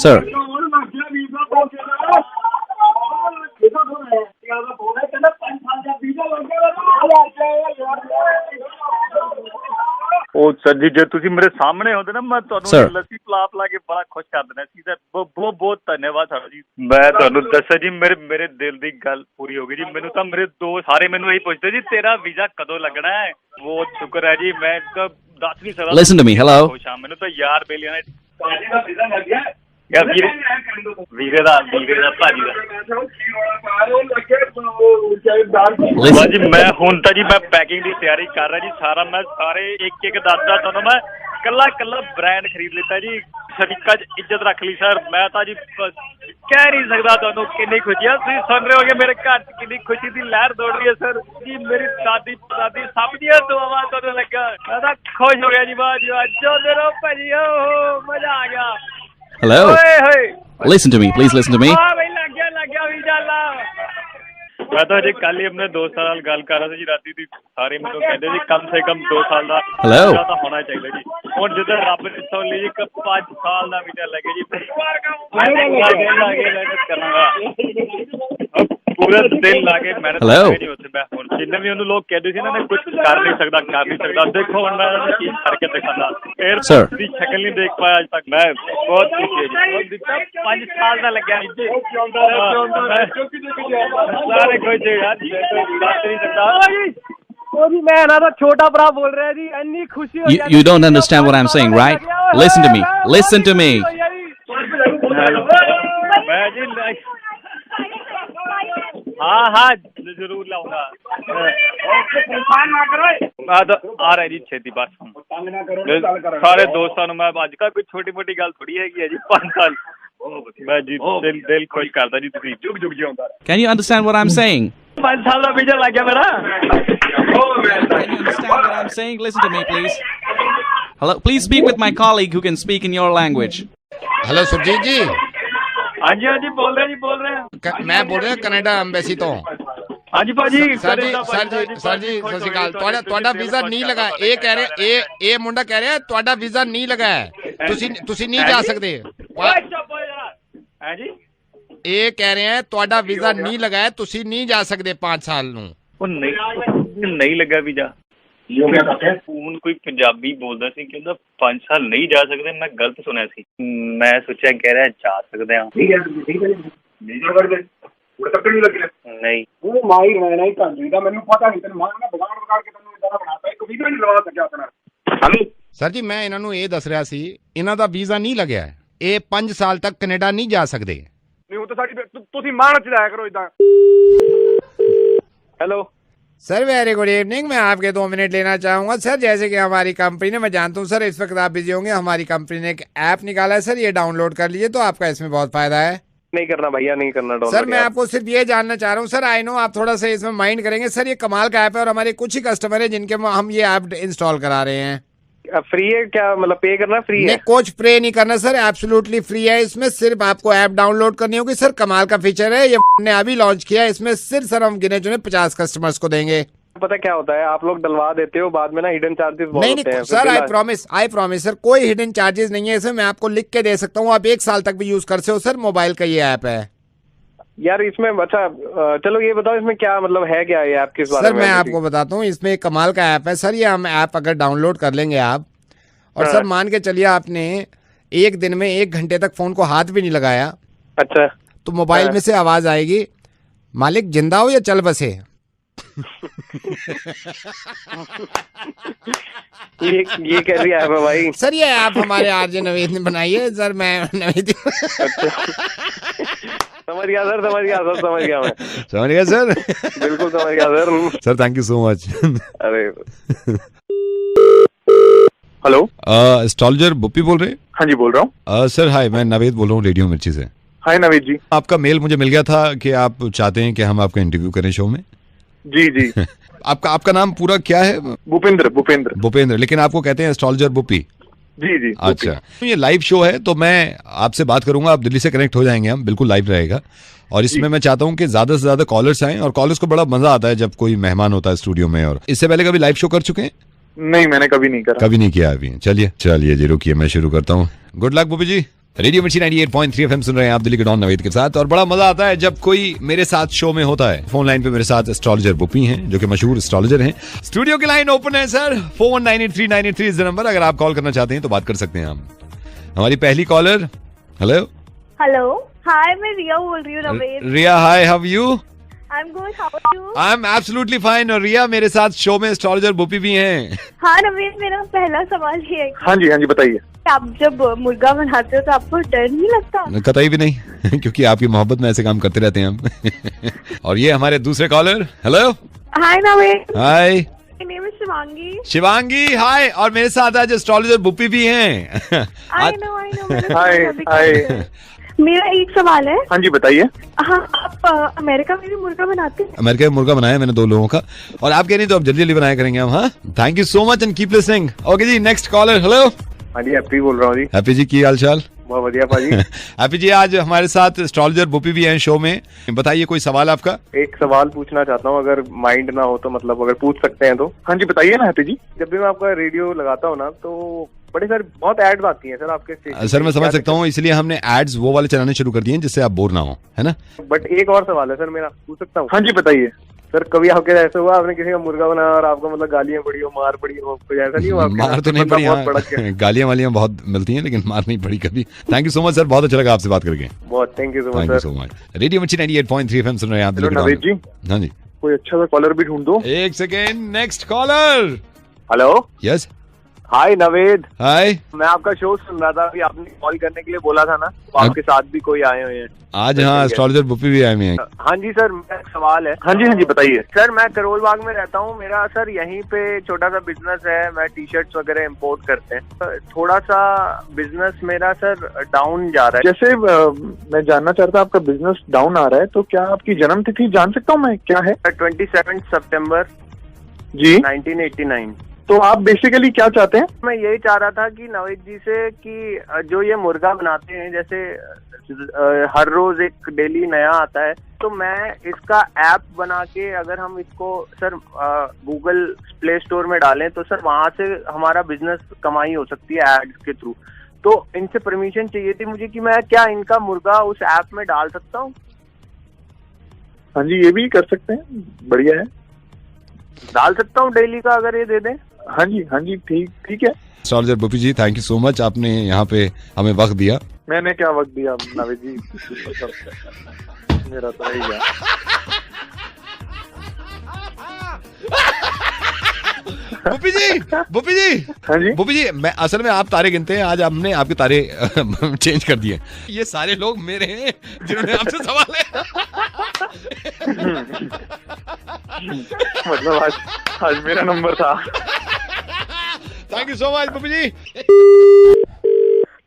Sir. ਉਹ sir ਜੀ, ਜੇ ਤੁਸੀਂ ਮੇਰੇ ਸਾਹਮਣੇ ਹੁੰਦੇ ਨਾ, ਮੈਂ ਤੁਹਾਨੂੰ ਲੱਸੀ ਪਲਾ ਕੇ ਬੜਾ ਖੁਸ਼ ਕਰ ਦੇਣਾ ਸੀ। ਬਹੁਤ ਬਹੁਤ ਧੰਨਵਾਦ ਸਰ ਜੀ। ਮੈਂ ਤੁਹਾਨੂੰ ਦੱਸਿਆ ਜੀ, ਮੇਰੇ ਦਿਲ ਦੀ ਗੱਲ ਪੂਰੀ ਹੋ ਗਈ ਜੀ। ਮੈਨੂੰ ਤਾਂ ਮੇਰੇ ਦੋਸਤ ਸਾਰੇ ਮੈਨੂੰ ਇਹੀ ਪੁੱਛਦੇ ਜੀ, ਤੇਰਾ ਵੀਜ਼ਾ ਕਦੋਂ ਲੱਗਣਾ ਹੈ? ਬਹੁਤ ਸ਼ੁਕਰ ਹੈ ਜੀ, ਮੈਂ ਤਾਂ ਦੱਸ ਨਹੀਂ ਸਕਦਾ। Listen to me, hello. ਮੈਨੂੰ ਤਾਂ ਯਾਰ ਬੇਲੀਆਂ ਨੇ ਵੀਜ਼ਾ ਲੱਗ ਗਿਆ। ਯਾਰ ਵੀਰੇ ਦਾ ਭਾਜੀ ਦਾ ਜੀ। ਮੈਂ ਹੁਣ ਤਾਂ ਜੀ ਮੈਂ ਪੈਕਿੰਗ ਦੀ ਤਿਆਰੀ ਕਰ ਰਿਹਾ ਜੀ। ਸਾਰਾ ਮੈਂ ਸਾਰੇ ਇੱਕ ਦੱਸਦਾ ਤੁਹਾਨੂੰ। ਮੈਂ ਕੱਲਾ ਬ੍ਰਾਂਡ ਖਰੀਦ ਲਿੱਤਾ ਜੀ। ਸ਼ਰੀਕਾ 'ਚ ਇੱਜ਼ਤ ਰੱਖ ਲਈ ਸਰ। ਮੈਂ ਤਾਂ ਜੀ ਕਹਿ ਨਹੀਂ ਸਕਦਾ ਤੁਹਾਨੂੰ ਕਿੰਨੀ ਖੁਸ਼ੀ ਹੈ। ਤੁਸੀਂ ਸੁਣ ਰਹੇ ਹੋਗੇ ਮੇਰੇ ਘਰ 'ਚ ਕਿੰਨੀ ਖੁਸ਼ੀ ਦੀ ਲਹਿਰ ਦੌੜ ਰਹੀ ਹੈ ਸਰ ਜੀ। ਮੇਰੀ ਦਾਦੀ ਸਭ ਦੀਆਂ ਦੁਆਵਾਂ ਤੁਹਾਨੂੰ ਲੱਗਾ। ਮੈਂ ਤਾਂ ਖੁਸ਼ ਹੋ ਗਿਆ ਜੀ। ਵਾਹ ਜੀ ਵਾਹ, ਜਿਉਂਦੇ ਰਹੋ ਭਾਜੀ। ਓਹ ਮਜ਼ਾ ਆ ਗਿਆ। Hello. Listen to me, please listen to me. ਮੈਂ ਤਾਂ ਅਜੇ ਕੱਲ ਹੀ ਆਪਣੇ ਦੋਸਤਾਂ ਨਾਲ ਗੱਲ ਕਰ ਰਿਹਾ ਸੀ ਜੀ ਰਾਤੀ ਦੀ। ਸਾਰੇ ਮੈਨੂੰ ਕਹਿੰਦੇ ਜੀ ਕਮ ਸੇ ਕਮ 2 ਸਾਲ ਦਾ ਵੀਜ਼ਾ ਤਾਂ ਹੋਣਾ ਚਾਹੀਦਾ ਜੀ। ਹੁਣ ਜਿੱਦਾਂ ਰੱਬ ਨੇ ਸੋਚ ਲਈ ਜੀ 5 ਸਾਲ ਦਾ ਵੀਜ਼ਾ ਲੱਗੇ ਜੀ। ਮਿਹਨਤ ਕਰਾਂਗਾ ਪੂਰਾ ਦਿਲ ਲਾ ਕੇ ਮਿਹਨਤ ਕਰਾਂਗੇ ਜੀ। ਉੱਥੇ ਮੈਂ ਹੁਣ ਜਿੰਨੇ ਵੀ ਉਹਨੂੰ ਲੋਕ ਕਹਿੰਦੇ ਸੀ ਨਾ, ਮੈਂ ਕੁਝ ਕਰ ਨਹੀਂ ਸਕਦਾ। ਦੇਖੋ ਹੁਣ ਮੈਂ ਕੀ ਕਰਕੇ ਦਿਖਾਉਂਦਾ। 에ਅਰਪੋਰਟ ਦੀ ਸ਼ਕਲ ਨਹੀਂ ਦੇਖ ਪਾਇਆ ਅੱਜ ਤੱਕ। ਮੈਂ ਬਹੁਤ ਖੁਸ਼ੀ ਹੈ ਜੀ। 5 ਸਾਲ ਦਾ ਲੱਗਿਆ ਜੀ। ਸਾਰੇ ਕੋਈ ਯਾਰ ਦੱਸ ਨਹੀਂ ਸਕਦਾ। ਉਹ ਜੀ ਮੈਂ ਇਹਨਾਂ ਦਾ ਛੋਟਾ ਭਰਾ ਬੋਲ ਰਿਹਾ ਜੀ। ਇੰਨੀ ਖੁਸ਼ੀ ਹੋ You don't understand what I'm saying, right? Listen to me. Listen to me. ਮੈਂ ਜੀ हाँ जरूर लाऊंगा। आ रहा जी छेती बस। सारे दोस्तों मैं अज कल कोई छोटी मोटी गल थोड़ी है जी। 5 साल मैं जी दिल खुश करता जी। तुसीं जुग जुग जिउंदा। Can you understand what I'm saying? 5 साल का वीजा लग गया मेरा। Can you understand what I'm saying? Listen to me, please. Hello, please speak with my colleague who can speak in your language. Hello, Surjit जी। हाँ जी बोल रहे हैं। मैं बोल रहा कनाडा एम्बेसी तो। हाँ जी भाजी। सर जी सत श्री अकाल। ਤੁਹਾਡਾ ਵੀਜ਼ਾ ਨਹੀਂ ਲਗਾ। ਇਹ ਕਹਿ ਰਹੇ ਇਹ ਮੁੰਡਾ ਕਹਿ ਰਿਹਾ ਤੁਹਾਡਾ ਵੀਜ਼ਾ ਨਹੀਂ ਲਗਾ ਹੈ। ਤੁਸੀਂ ਨਹੀਂ ਜਾ ਸਕਦੇ। ਹੈ ਜੀ, ਇਹ ਕਹਿ ਰਹੇ ਹੈ ਤੁਹਾਡਾ ਵੀਜ਼ਾ ਨਹੀਂ ਲਗਾ ਹੈ, ਤੁਸੀਂ ਨਹੀਂ ਜਾ ਸਕਦੇ 5 ਸਾਲ ਨੂੰ। ਉਹ ਨਹੀਂ ਲੱਗਾ ਵੀਜ਼ਾ। ਹੁਣ ਕੋਈ ਪੰਜਾਬੀ ਬੋਲਦਾ ਸੀ ਕਿ ਉਹਦਾ 5 ਸਾਲ ਨਹੀਂ ਜਾ ਸਕਦੇ। ਮੈਂ ਗਲਤ ਸੁਣਿਆ ਸੀ। ਮੈਂ ਸੋਚਿਆ ਕਹਿ ਰਿਹਾ ਜਾ ਸਕਦੇ ਹਾਂ। ਨਹੀਂ ਉਹ ਮਾਈ ਰਹਿਣਾ ਹੀ ਕੰਟਰੀ ਦਾ। ਮੈਨੂੰ ਪਤਾ ਨਹੀਂ ਤੈਨੂੰ ਮਾਰ ਨਾ ਵਿਗਾੜ ਕੇ ਤੈਨੂੰ ਇਦਾਂ ਦਾ ਬਣਾਤਾ। ਇੱਕ ਵੀਜ਼ਾ ਨਹੀਂ ਲਵਾ ਸਕਿਆ ਆਪਣਾ। ਹੈਲੋ ਸਰ ਜੀ, ਮੈਂ ਇਹਨਾਂ ਨੂੰ ਇਹ ਦੱਸ ਰਿਹਾ ਸੀ ਇਹਨਾਂ ਦਾ ਵੀਜ਼ਾ ਨਹੀਂ ਲੱਗਿਆ। ਇਹ 5 ਸਾਲ ਤੱਕ ਕੈਨੇਡਾ ਨਹੀਂ ਜਾ ਸਕਦੇ। ਨਹੀਂ ਉਹ ਤਾਂ ਸਾਡੀ ਤੁਸੀਂ ਮਾਣ ਚ ਜਾਇਆ ਕਰੋ ਇਦਾਂ। Hello sir, very good evening. मैं आपके 2 मिनट लेना चाहूँगा सर। जैसे कि हमारी कंपनी ने, मैं जानता हूँ सर इस वक्त आप बिजी होंगे, हमारी कंपनी ने एक ऐप निकाला है सर, ये डाउनलोड कर लीजिए तो आपका इसमें बहुत फायदा है। नहीं करना भैया, नहीं करना डाउनलोड। सर मैं आपको सिर्फ ये जानना चाह रहा हूँ सर, आई नो आप थोड़ा सा इसमें माइंड करेंगे सर, ये कमाल का ऐप है और हमारे कुछ ही कस्टमर है जिनके हम ये ऐप इंस्टॉल करा रहे हैं। फ्री है क्या? मतलब पे करना फ्री है? कुछ पे नहीं करना सर, एब्सोल्युटली फ्री है। इसमें सिर्फ आपको ऐप डाउनलोड करनी होगी सर। कमाल का फीचर है ये, ने अभी लॉन्च किया है। इसमें सिर्फ सर हम गिने चुने 50 कस्टमर्स को देंगे। पता क्या होता है, आप लोग डलवा देते हो, बाद में ना हिडन चार्जेस बहुत नहीं होते हैं। नहीं सर, आई प्रॉमिस सर, कोई हिडन चार्जेस नहीं है सर, मैं आपको लिख के दे सकता हूँ, आप 1 साल तक भी यूज कर सकते हो सर, मोबाइल का ये ऐप है यार। इसमें अच्छा चलो ये बताओ, इसमें क्या मतलब है, क्या ये ऐप किस बारे सर में? मैं आपको बताता हूँ, इसमें एक कमाल का ऐप है सर। ये हम ऐप अगर डाउनलोड कर लेंगे आप, और सर मान के चलिए आपने 1 दिन में 1 घंटे तक फोन को हाथ भी नहीं लगाया, अच्छा, तो मोबाइल में से आवाज आएगी, मालिक जिंदा हो या चल बसे। ये कैसी ऐप है भाई? सर ये ऐप हमारे आरजे नवेद ने बनाई है सर, मैं नवेद समझ गया सर, समझ गया सर, समझ गया मैं, समझ गया सर, बिल्कुल समझ गया sir. Sir thank you so much. अरे हेलो, एस्ट्रोलॉजर बुप्पी बोल रहे हैं? हाँ जी बोल रहा हूँ। सर हाय, मैं नवेद बोल रहा हूँ रेडियो मिर्ची से। हाय नवेद जी। आपका मेल मुझे मिल गया था कि आप चाहते हैं कि हम आपका इंटरव्यू करें शो में। जी जी। आपका नाम पूरा क्या है? भूपेंद्र। लेकिन आपको कहते हैं एस्ट्रोलॉजर बुप्पी? जी जी। अच्छा, तो ये लाइव शो है, तो मैं आपसे बात करूंगा, आप दिल्ली से कनेक्ट हो जाएंगे, हम बिल्कुल लाइव रहेगा। और इसमें मैं चाहता हूं कि ज्यादा से ज्यादा कॉलर्स आएं, और कॉलर्स को बड़ा मजा आता है जब कोई मेहमान होता है स्टूडियो में। और इससे पहले कभी लाइव शो कर चुके हैं? नहीं, मैंने कभी नहीं करा। कभी नहीं किया अभी। चलिए जी, रुकिए मैं शुरू करता हूँ। गुड लक बुप्पी जी। रेडियो मिर्ची 98.3 FM सुन रहे हैं आप, दिल्ली के डॉन नवेद के साथ। और बड़ा मजा आता है जब कोई मेरे साथ शो में होता है। फोन लाइन पे मेरे साथ एस्ट्रोलॉजर बुप्पी हैं, जो कि मशहूर एस्ट्रोलॉजर हैं। स्टूडियो की लाइन ओपन है सर, 41983983 इज द नंबर। अगर आप कॉल करना चाहते हैं तो बात कर सकते हैं हम। हमारी पहली कॉलर, हेलो। हेलो, हाय, मैं रिया बोल रही हूँ Naved. Riya hi, how you? I am good, how are you? I am absolutely fine. और रिया मेरे साथ शो में एस्ट्रोलॉजर बुप्पी भी हैं। हाँ नवेद, मेरा पहला सवाल ये है कि हाँ जी बताइए। आप जब मुर्गा बनाते हो तो आपको डर नहीं लगता? कतई भी नहीं क्योंकि आपकी मोहब्बत में ऐसे काम करते रहते हैं हम। और ये हमारे दूसरे कॉलर, हेलो। हाय नवेद। हाय, मेरा नाम शिवांगी। शिवांगी हाय। और मेरे साथ आज एस्ट्रोलॉजर बुप्पी भी हैं। I know. हाय। मेरा एक सवाल है। हाँ जी बताइए। हाँ, आप अमेरिका में भी मुर्गा बनाते हैं? अमेरिका में मुर्गा बनाया मैंने 2 लोगों का, और आप कह रही तो अब जल्दी जल्दी बनाया करेंगे हम। हाँ, thank you so much and keep listening. Okay जी, नेक्स्ट कॉलर, हेलो। हाँ जी, हैप्पी बोल रहा हूँ जी। हैप्पी जी, की हाल चाल? बहुत बढ़िया भाजी। हैप्पी जी, आज हमारे साथ एस्ट्रोलॉजर बुप्पी भी हैं शो में। बताइए, कोई सवाल आपका? एक सवाल पूछना चाहता हूँ, अगर माइंड ना हो तो, मतलब अगर पूछ सकते हैं तो। हाँ जी बताइए ना हैप्पी जी। जब भी मैं आपका रेडियो लगाता हूँ ना, तो बड़े सारे बहुत एड्स आती हैं सर आपके स्टेशन। सर मैं समझ सकता हूँ, इसलिए हमने एड्स वो वाले चलाने शुरू कर दिए हैं जिससे आप बोर ना हो, है ना? बट एक और सवाल है सर मेरा, पूछ सकता हूँ? हाँ जी बताइए। सर कभी आपके ऐसा हुआ, आपने किसी का मुर्गा बनाया और आपको मतलब गालियां पड़ी हो, मार पड़ी हो, कुछ ऐसा नहीं हुआ? मार तो नहीं पड़ी, गालियां वालियां बहुत मिलती हैं, लेकिन मार नहीं पड़ी कभी। Thank you so much sir, बहुत अच्छा लगा आपसे बात करके। बहुत thank you so much. Radio मिर्ची 98.3 FM सुन रहे हैं आप। नवेद जी। हाँ जी, कोई अच्छा सा कॉलर भी ढूंढ दो। एक second, next caller. Hello. Yes. Hi Naved. Hi. मैं आपका शो सुन रहा था, अभी आपने कॉल करने के लिए बोला था ना, तो आपके साथ भी कोई आए हुए हैं आज? हाँ, एस्ट्रोलॉजर बुप्पी भी आए हुए हैं। हाँ जी सर, मेरा एक सवाल है। हाँ जी बताइए। सर मैं करोल बाग में रहता हूँ, मेरा सर यहीं पे छोटा सा बिजनेस है, मैं टी शर्ट्स वगैरह इम्पोर्ट करते हैं। थोड़ा सा बिजनेस मेरा सर डाउन जा रहा है। जैसे मैं जानना चाहता हूँ, आपका बिजनेस डाउन आ रहा है, तो क्या आपकी जन्म तिथि जान सकता हूँ मैं, क्या है? 27 सितंबर जी 1989। तो आप बेसिकली क्या चाहते हैं? मैं यही चाह रहा था कि नवेद जी से कि जो ये मुर्गा बनाते हैं, जैसे हर रोज एक डेली नया आता है, तो मैं इसका ऐप बना के अगर हम इसको सर गूगल प्ले स्टोर में डालें तो सर वहां से हमारा बिजनेस कमाई हो सकती है एड्स के थ्रू। तो इनसे परमिशन चाहिए थी मुझे कि मैं क्या इनका मुर्गा उस ऐप में डाल सकता हूँ? हाँ जी, ये भी कर सकते हैं, बढ़िया है, डाल सकता हूँ डेली का, अगर ये दे दें। हाँ जी ठीक है। Astrologer Buppi ji, thank you so much, आपने यहाँ पे हमें वक्त दिया। मैंने क्या वक्त दिया नवेद जी, मेरा तो ही बुप्पी जी। हाँ जी बुप्पी जी, मैं असल में आप तारे गिनते हैं, आज हमने आपके तारे चेंज कर दिए। ये सारे लोग मेरे हैं जिन्होंने आपसे सवाल है। मतलब आज मेरा नंबर था। Thank you so much Buppi ji.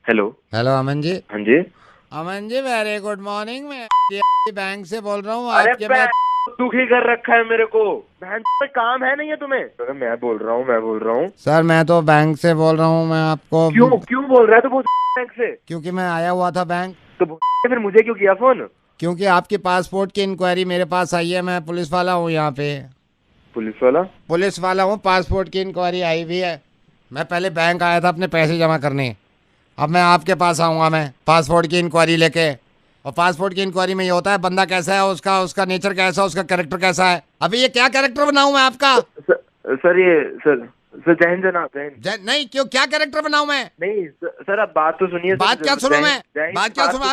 Hello Aman ji. हाँ जी Aman ji, very good morning. मैं बैंक से बोल रहा हूँ। आपके में दुखी कर रखा है मेरे को, बहन पे काम है नहीं है तुम्हें? तो मैं बोल रहा हूँ सर, मैं तो बैंक से बोल रहा हूँ। मैं आपको क्यों बोल रहा है? तो बैंक से क्योंकि मैं आया हुआ था बैंक। तो फिर मुझे क्यों किया फोन? क्योंकि आपके पासपोर्ट की इंक्वायरी मेरे पास आई है, मैं पुलिस वाला हूँ यहाँ पे। पुलिस वाला? पुलिस वाला हूँ, पासपोर्ट की इंक्वायरी आई हुई है। मैं पहले बैंक आया था अपने पैसे जमा करने, अब मैं आपके पास आऊँगा मैं पासपोर्ट की इंक्वायरी लेके। और पासपोर्ट की इंक्वायरी में ये होता है बंदा कैसा है, उसका नेचर कैसा है, उसका कैरेक्टर कैसा है। अभी ये क्या कैरेक्टर बनाऊँ मैं आपका? सर जय हिंद जनाब, जय हिंद। नहीं क्यों, क्या कैरेक्टर बनाऊँ मैं? नहीं सर, आप बात तो सुनिए। बात क्या सुनूं मैं? बात क्या सुनूं?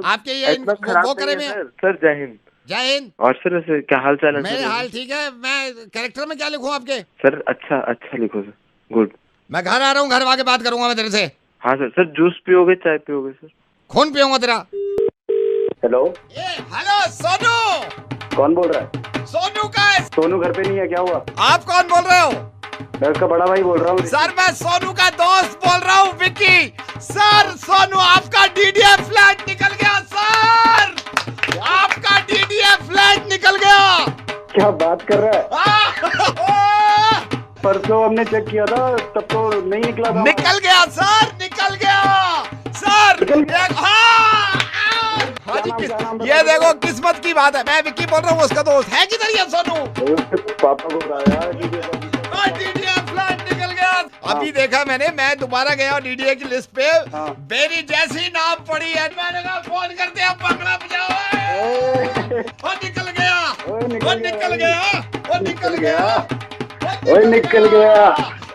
आपके ये वो करे में। सर जय हिंद। जय हिंद। और सर क्या हाल चाल है? मेरे हाल ठीक है। मैं कैरेक्टर में क्या लिखूं आपके? सर अच्छा लिखो सर, गुड। मैं घर आ रहा हूँ, घर आके बात करूंगा मैं तेरे से। हाँ सर जूस पियोगे, चाय पियोगे सर? खून पियूंगा तेरा। Hello hello Sonu. कौन बोल रहा है? सोनू का। सोनू घर पे नहीं है, क्या हुआ? आप कौन बोल रहे हो? मैं उसका बड़ा भाई बोल रहा हूँ। सर मैं सोनू का दोस्त बोल रहा हूँ, विक्की। सर सोनू आपका डीडीएफ फ्लैट निकल गया सर, आपका डीडीएफ फ्लैट निकल गया। क्या बात कर रहा है? परसों हमने चेक किया था तब तो नहीं निकला था। निकल गया सर, निकल गया सर। हाँ जी, ये देखो किस्मत की बात है। मैं विक्की बोल रहा हूँ, उसका दोस्त है किधर ये सोनू? पापा को बताया डीडीएफ फ्लैट निकल गया। अभी देखा मैं दोबारा गया डीडीए की लिस्ट पे, मेरी जैसी नाम पड़ी है, मैंने कहा फोन करते हैं, पकड़ा बजाओ। वो निकल गया, वो निकल गया, वो निकल गया, ओए निकल गया,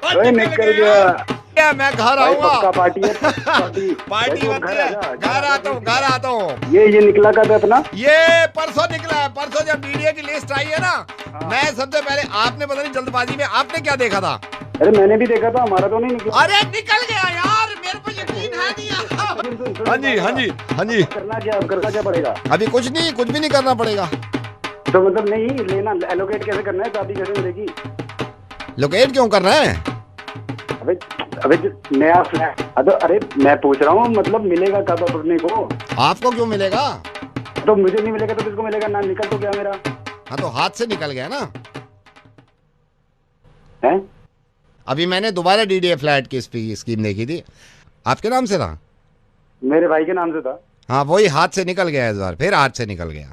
ओए निकल गया। मैं घर आऊंगा। पार्टी है, पार्टी होती है। घर आता हूँ। ये निकला कब है अपना? ये परसों निकला है। परसों जब डीडीए की लिस्ट आई है ना, मैं सबसे पहले, आपने पता नहीं जल्दबाजी में आपने क्या देखा था? अरे मैंने भी देखा था, हमारा तो नहीं निकला। अरे निकल गया यार, मेरे को यकीन है नहीं। हाँ जी। करना क्या पड़ेगा? अभी कुछ भी नहीं करना पड़ेगा। तो मतलब नहीं लेना, एलोकेट कैसे करना है? शादी कैसे मिलेगी? लोकेट क्यों कर रहे हैं? अबे नया फ्लैट। अरे मैं पूछ रहा हूँ, मतलब मिलेगा कब अपने को? आपको क्यों मिलेगा? तो मुझे नहीं मिलेगा तो किसको मिलेगा? ना निकल तो गया मेरा। हाँ तो हाथ से निकल गया ना। हैं? अभी मैंने दोबारा डीडीए फ्लैट की स्कीम देखी थी। आपके नाम से था? मेरे भाई के नाम से था। हाँ वही हाथ से निकल गया इस बार, फिर हाथ से निकल गया।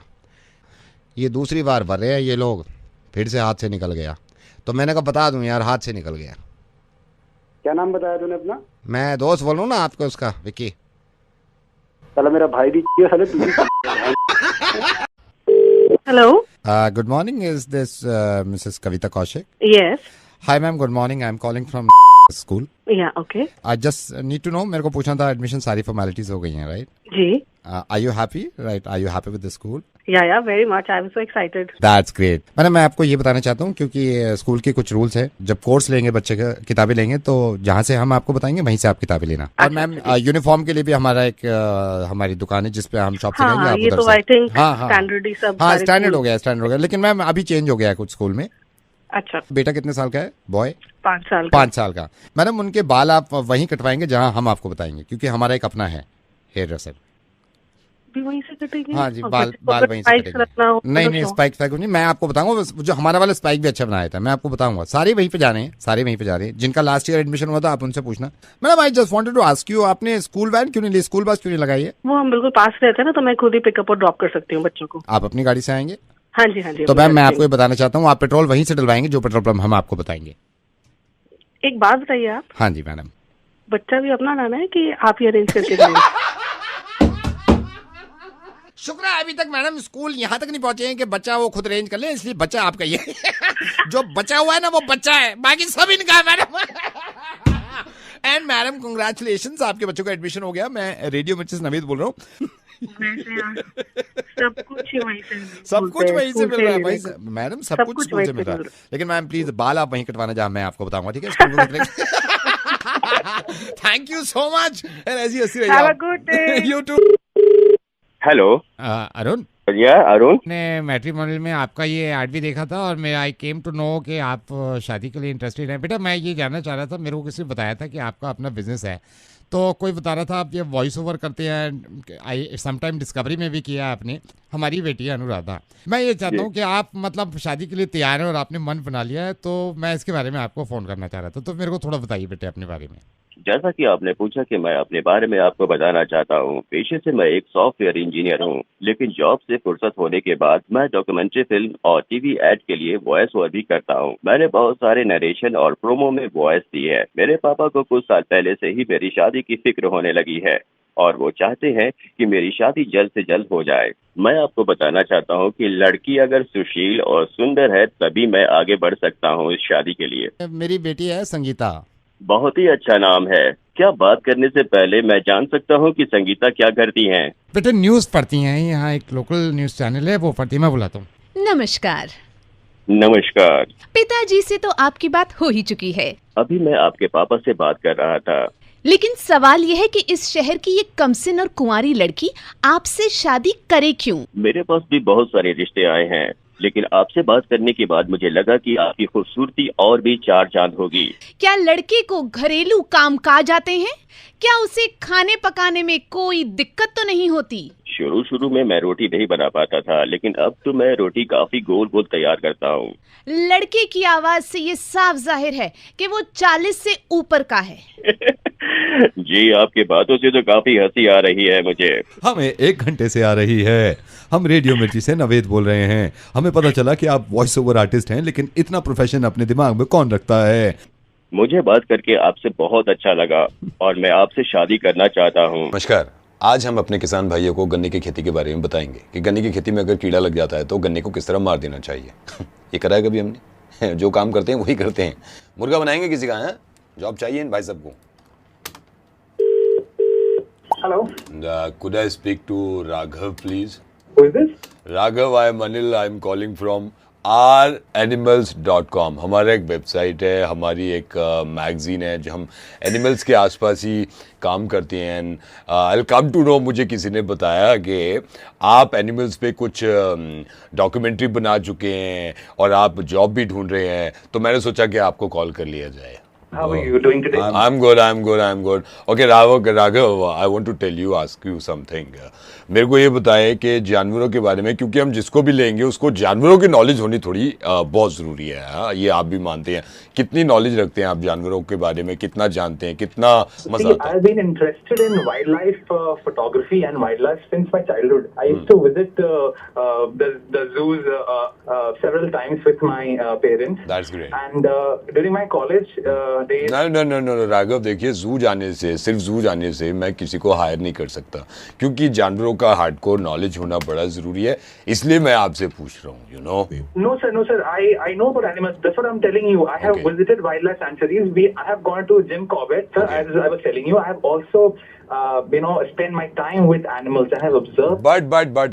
ये दूसरी बार भर रहे हैं ये लोग, फिर से हाथ से निकल गया। तो मैंने कहा बता दूं यार, हाथ से निकल गया। क्या नाम बताया तूने अपना? मैं दोस्त बोलूं ना आपको उसका, विक्की। साला मेरा भाई भी साले तू भी। Hello. Good morning. Is this Mrs. Kavita Kaushik? Yes. Hi ma'am, good morning. I'm calling from school. Yeah, okay. I just need to know, मेरे को पूछना था, एडमिशन सारी फॉर्मेलिटीज हो गई हैं, राइट? जी. Are you happy? Right? Are you happy with the school? Yeah, very much. I'm so excited. That's great. मैं आपको ये बताना चाहता हूँ क्योंकि स्कूल के कुछ रूल्स है। जब कोर्स लेंगे बच्चे का, किताबें लेंगे, तो जहाँ से हम आपको बताएंगे वहीं से आप किताबें लेना। और मैम यूनिफॉर्म के लिए भी हमारा एक हमारी दुकान है जिसपे हम शॉप से लेंगे। आप ये तो आई थिंक स्टैंडर्ड ही सब। हाँ स्टैंडर्ड हो गया। लेकिन मैम अभी चेंज हो गया है कुछ स्कूल में। अच्छा। बेटा कितने साल का है? बॉय 5 साल। 5 साल का। मैडम उनके बाल आप वहीं कटवाएंगे जहाँ हम आपको बताएंगे, क्योंकि हमारा एक अपना है हेयर ड्रेसर। भी वहीं से कटेंगे? हाँ जी, बाल वहीं से कटेंगे। नहीं स्पाइक नहीं, मैं आपको बताऊंगा। जो हमारा वाला स्पाइक भी अच्छा बनाया था, मैं आपको बताऊंगा। सारे वहीं पे जा रहे हैं, जिनका लास्ट ईयर एडमिशन हुआ था आप उनसे पूछना। Madam I just wanted to ask you, आपने स्कूल वैन क्यों नहीं ली, स्कूल बस क्यों नहीं लगाई है? वो हम बिल्कुल पास रहते हैं ना, तो मैं खुद ही पिकअप और ड्रॉप कर सकती हूँ बच्चों को। आप अपनी गाड़ी से आएंगे? हाँ जी। तो मैम मैं आपको ये बताना चाहता हूँ, आप पेट्रोल वहीं से डलवाएंगे जो पेट्रोल पंप हम आपको बताएंगे। एक बात बताइए आप। हाँ जी मैडम। बच्चा भी अपना लाना है कि आप ही अरेंज करके देंगे? शुक्र है अभी तक मैडम स्कूल यहाँ तक नहीं पहुंचे हैं कि बच्चा वो खुद अरेंज कर ले, इसलिए बच्चा आपका ही है। जो बचा हुआ है ना वो बच्चा है, बाकी सब इनका है मैडम। एंड मैडम कांग्रेचुलेशंस, आपके बच्चों का एडमिशन हो गया। मैं रेडियो मिर्चेस नवीद बोल रहा हूँ। सब कुछ वहीं से मिल रहा है मैडम, सब कुछ स्कूल से मिल रहा है। लेकिन मैम प्लीज बाल आप वहीं कटवाना जहाँ मैं आपको बताऊंगा, ठीक है? Thank you so much. ऐसी हंसी रही। You too. Hello Arun. Arun ने मैट्रिमोनियल में आपका ये ऐड भी देखा था और मैं आई केम टू नो कि आप शादी के लिए इंटरेस्टेड हैं। बेटा मैं ये जानना चाह रहा था, मेरे को किसी ने बताया था कि आपका अपना बिजनेस है, तो कोई बता रहा था आप ये वॉइस ओवर करते हैं। आई समटाइम डिस्कवरी में भी किया है आपने। हमारी बेटी है अनुराधा। मैं ये चाहता हूँ कि आप मतलब शादी के लिए तैयार हैं और आपने मन बना लिया है, तो मैं इसके बारे में आपको फ़ोन करना चाह रहा था। तो मेरे को थोड़ा बताइए बेटे अपने बारे में। जैसा कि आपने पूछा कि मैं अपने बारे में आपको बताना चाहता हूँ, पेशे से मैं एक सॉफ्टवेयर इंजीनियर हूँ, लेकिन जॉब से फुर्सत होने के बाद मैं डॉक्यूमेंट्री फिल्म और टीवी एड के लिए वॉइस ओवर भी करता हूँ। मैंने बहुत सारे नरेशन और प्रोमो में वॉइस दी है। मेरे पापा को कुछ साल पहले से ही मेरी शादी की फिक्र होने लगी है और वो चाहते हैं कि मेरी शादी जल्द से जल्द हो जाए। मैं आपको बताना चाहता हूँ कि लड़की अगर सुशील और सुंदर है तभी मैं आगे बढ़ सकता हूँ इस शादी के लिए। मेरी बेटी है संगीता। बहुत ही अच्छा नाम है। क्या बात करने से पहले मैं जान सकता हूँ कि संगीता क्या करती हैं? बेटे न्यूज पढ़ती हैं, यहाँ एक लोकल न्यूज चैनल है वो पढ़ती है, मैं बुलाता हूँ। नमस्कार। नमस्कार। पिताजी से तो आपकी बात हो ही चुकी है। अभी मैं आपके पापा से बात कर रहा था। लेकिन सवाल यह है कि इस शहर की ये कमसिन और कुंवारी लड़की आपसे शादी करे क्यों? मेरे पास भी बहुत सारे रिश्ते आए हैं, लेकिन आपसे बात करने के बाद मुझे लगा कि आपकी खूबसूरती और भी चार चांद होगी। क्या लड़के को घरेलू काम काज आते हैं? क्या उसे खाने पकाने में कोई दिक्कत तो नहीं होती? शुरू में मैं रोटी नहीं बना पाता था, लेकिन अब तो मैं रोटी काफी गोल गोल तैयार करता हूँ। लड़के की आवाज से ये साफ जाहिर है कि वो 40 से ऊपर का है। जी, आपकी बातों से तो काफी हंसी आ रही है मुझे। हमें 1 घंटे से आ रही है। हम रेडियो मिर्ची से नवेद बोल रहे हैं। हमें पता चला कि आप वॉइस ओवर आर्टिस्ट हैं, लेकिन इतना प्रोफेशन अपने दिमाग में कौन रखता है? मुझे बात करके आपसे बहुत अच्छा लगा और मैं आपसे शादी करना चाहता हूँ। नमस्कार। आज हम अपने किसान भाइयों को गन्ने की खेती के बारे में बताएंगे कि गन्ने की खेती में अगर कीड़ा लग जाता है तो गन्ने को किस तरह मार देना चाहिए। ये करा है कभी हमने? जो काम करते हैं वही करते हैं। मुर्गा बनाएंगे किसी का? है जॉब चाहिए इन भाई सबको। Hello, could I speak to Raghav please? Who is this? Raghav, I am Anil. I am calling from ouranimals.com। हमारा एक वेबसाइट है, हमारी एक मैगजीन है जो हम एनिमल्स के आसपास ही काम करते हैं। And I come to know, मुझे किसी ने बताया कि आप एनिमल्स पे कुछ डॉक्यूमेंट्री बना चुके हैं और आप जॉब भी ढूंढ रहे हैं, तो मैंने सोचा कि आपको कॉल कर लिया जाए। How are you doing today? I'm good. Okay, Raghav, I want to ask you something. मेरे को ये बताएं कि जानवरों के बारे में, क्योंकि हम जिसको भी लेंगे उसको जानवरों की नॉलेज होनी थोड़ी बहुत ज़रूरी है। हाँ, ये आप भी मानते हैं। कितनी नॉलेज रखते हैं आप जानवरों के बारे में? कितना जानते हैं? कितना मजा आता है? I've been interested in wildlife photography and wildlife since my childhood. I used to visit the zoos several times with my parents. That's great. And during my college days. No, Raghav, देखिए, सिर्फ जू जाने से मैं किसी को हायर नहीं कर सकता, क्योंकि जानवरों का हार्डकोर नॉलेज होना बड़ा जरूरी है। इसलिए मैं आपसे पूछ रहा हूँ, you know. No sir, I know about animals. That's what I'm telling you. I have visited wildlife sanctuaries. I have gone to Jim Corbett, sir. As I was telling you, I have also spend my time with animals. I have observed. But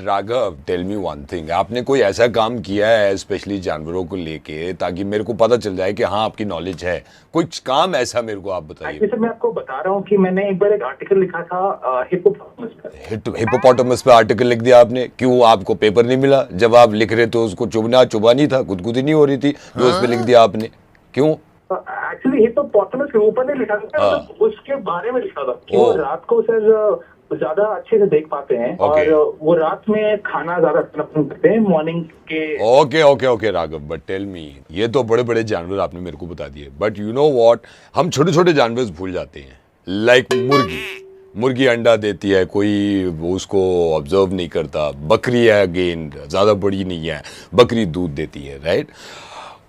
Raghav, tell me one thing. आपने कोई ऐसा काम किया है specially जानवरों को लेके, ताकि मेरे को पता चल जाए कि हाँ आपकी नॉलेज है? कोई काम ऐसा मेरे को आप बताइए। सर, मैं आपको बता रहा हूँ कि मैंने एक बार एक आर्टिकल लिखा था हिप्पोपोटामस पर। हिप्पोपोटामस पे आर्टिकल लिख दिया आपने? क्यों, आपको पेपर नहीं मिला? जब आप लिख रहे तो उसको चुभा नहीं था, गुदगुदी नहीं हो रही थी जो उस पे लिख दिया आपने? क्यों? एक्चुअली हिप्पोपोटामस के ऊपर नहीं लिखा था, उसके बारे में लिखा था कि वो रात को सर ज्यादा अच्छे से देख पाते हैं और वो रात में खाना ज्यादा पसंद करते हैं मॉर्निंग के। Okay Raghav, but tell me, ये तो बड़े बड़े जानवर आपने मेरे को बता दिए, बट यू नो व्हाट, हम छोटे छोटे जानवर भूल जाते हैं। लाइक मुर्गी अंडा देती है, कोई उसको ऑब्जर्व नहीं करता। बकरी है, अगेन ज्यादा बड़ी नहीं है, बकरी दूध देती है, right?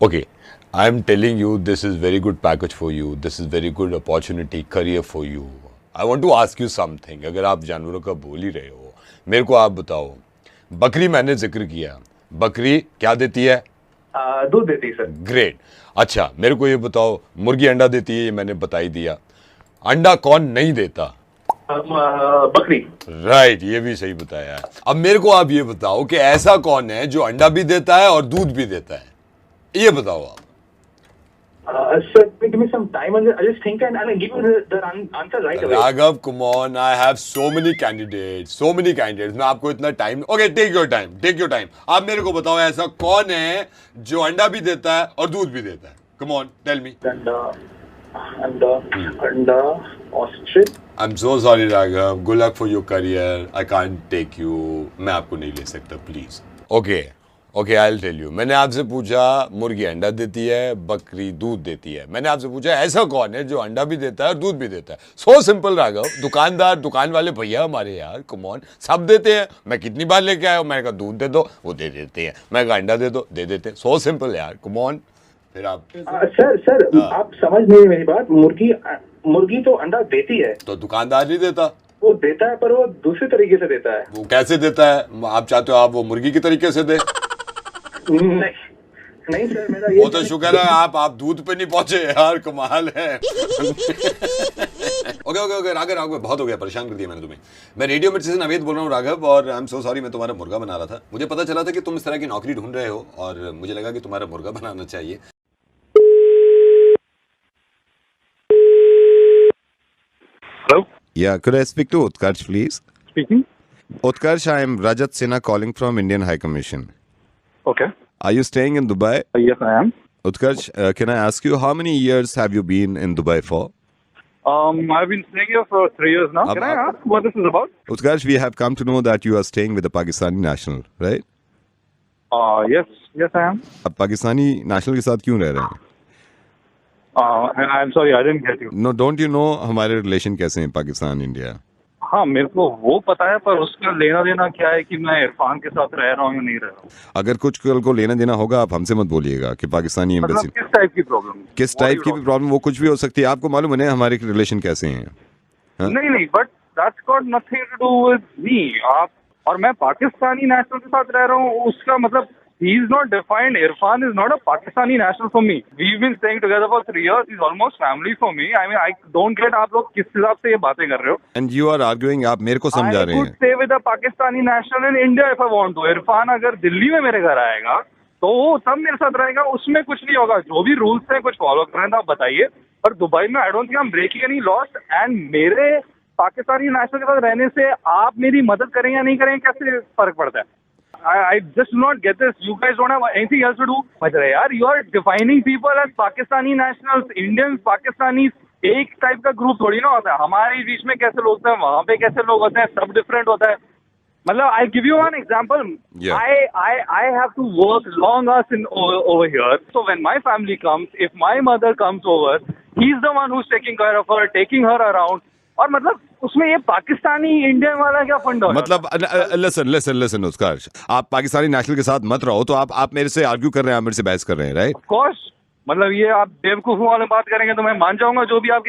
Okay, I am telling you, this is very good package for you. This is very good opportunity, career for you. I want to ask you something. अगर आप जानवरों का बोल ही रहे हो, मेरे को आप बताओ, बकरी मैंने जिक्र किया, बकरी क्या देती है? दूध देती है सर। ग्रेट। अच्छा, मेरे को ये बताओ, मुर्गी अंडा देती है, ये मैंने बता ही दिया। अंडा कौन नहीं देता? बकरी। राइट, ये भी सही बताया है। अब मेरे को आप ये बताओ कि ऐसा कौन है जो अंडा भी देता है और दूध भी देता है? ये बताओ आप। Sir, give me some time. I'll just think and I'll give you the answer right away. Raghav, come on. I have so many candidates. मैं आपको इतना time. Okay, take your time. आप मेरे को बताओ, ऐसा कौन है जो अंडा भी देता है और दूध भी देता है? Come on, tell me. अंडा, ostrich. I'm so sorry, Raghav. Good luck for your career. I can't take you. मैं आपको नहीं ले सकता, please. Okay I will tell you. मैंने आपसे पूछा मुर्गी अंडा देती है, बकरी दूध देती है। मैंने आपसे पूछा ऐसा कौन है जो अंडा भी देता है और दूध भी देता है। So simple Raghav. दुकानदार, दुकान वाले भैया हमारे यार, कम ऑन, सब देते हैं। मैं कितनी बार लेके आया हूँ, मैंने कहा दूध दे दो, वो दे देते हैं। मैं कहा अंडा दे दो, दे देते हैं। सो सिंपल यार, कम ऑन। फिर आप सर आप समझ नहीं मेरी बात। मुर्गी तो अंडा देती है, तो दुकानदार नहीं देता? वो देता है पर वो दूसरे तरीके से देता है। वो कैसे देता है? आप चाहते हो आप वो मुर्गी की तरीके से दे? नहीं सर, मेरा ये वो तो शुक्र है आप दूध पे नहीं पहुंचे यार, कमाल है। ओके राघव बहुत हो गया, परेशान कर दिया मैंने तुम्हें। मैं रेडियो मिर्ची से नवेद बोल रहा हूँ राघव, और आई एम सो सॉरी, मैं तुम्हारा मुर्गा बना रहा था। मुझे पता चला था कि तुम इस तरह की नौकरी ढूंढ रहे हो और मुझे लगा कि तुम्हारा मुर्गा बनाना चाहिए। Hello? Yeah, could I speak to Utkarsh, please? Speaking. Utkarsh, I am Rajat Sinha calling from Indian High Commission. Okay. Are you staying in Dubai? Yes, I am. Utkarsh, can I ask you how many years have you been in Dubai for? I've been staying here for 3 years now. Can I ask what this is about? Utkarsh, we have come to know that you are staying with a Pakistani national, right? Yes, I am. अब Pakistani national के साथ क्यों रह रहे हैं? I'm sorry, I didn't get you. No, don't you know हमारे relation कैसे हैं पाकिस्तान इंडिया? हाँ, मेरे को वो पता है, पर उसका लेना देना क्या है कि मैं इरफान के साथ रह रहा हूँ या नहीं रह रहा हूँ। अगर कुछ कल को लेना देना होगा, आप हमसे मत बोलिएगा कि पाकिस्तानी एम्बेसी। मतलब किस टाइप की प्रॉब्लम? किस टाइप की भी प्रॉब्लम, वो कुछ भी हो सकती है। आपको मालूम है हमारे रिलेशन कैसे हैं? नहीं, but that's got nothing to do with me. आप और मैं पाकिस्तानी नेशनल के साथ रह रहा हूँ, उसका मतलब he is not defined. Irfan is not a Pakistani national for me. We've been staying together for 3 years. He's almost family for me. I mean, I don't get आप लोग किस हिसाब से ये बातें कर रहे हो? And you are arguing, आप मेरे को समझा रहे हैं। I could stay with a Pakistani national in India if I want to. Irfan अगर दिल्ली में मेरे घर आएगा तो वो तब मेरे साथ रहेगा, उसमें कुछ नहीं होगा। जो भी रूल्स हैं कुछ फॉलो कर रहे हैं, आप बताइए। पर दुबई में I don't think I am breaking any laws. And मेरे पाकिस्तानी नेशनल के साथ रहने से आप मेरी मदद करें या नहीं करें, कैसे फर्क पड़ता है? I just do not get this. You guys don't have anything else to do. यार, you are defining people as Pakistani nationals, Indians, Pakistanis. एक टाइप का ग्रुप थोड़ी ना होता है। हमारे बीच में कैसे लोग होते हैं, वहाँ पे कैसे लोग होते हैं, सब डिफरेंट होता है। मतलब I give you one example. I have to work long hours over here. So when my family comes, if my mother comes over, he's the one who's taking care of her, taking her around. और मतलब उसमें ये Pakistani Indian वाला क्या फंडा है? मतलब listen उत्कर्ष, आप पाकिस्तानी नेशनल के साथ मत रहो। तो आप मेरे से आर्ग्यू कर रहे हैं, आप मेरे से बहस कर रहे हैं, राइट? Of course. मतलब ये आप बेवकूफों वाले बात करेंगे तो मैं मान जाऊंगा जो भी आपके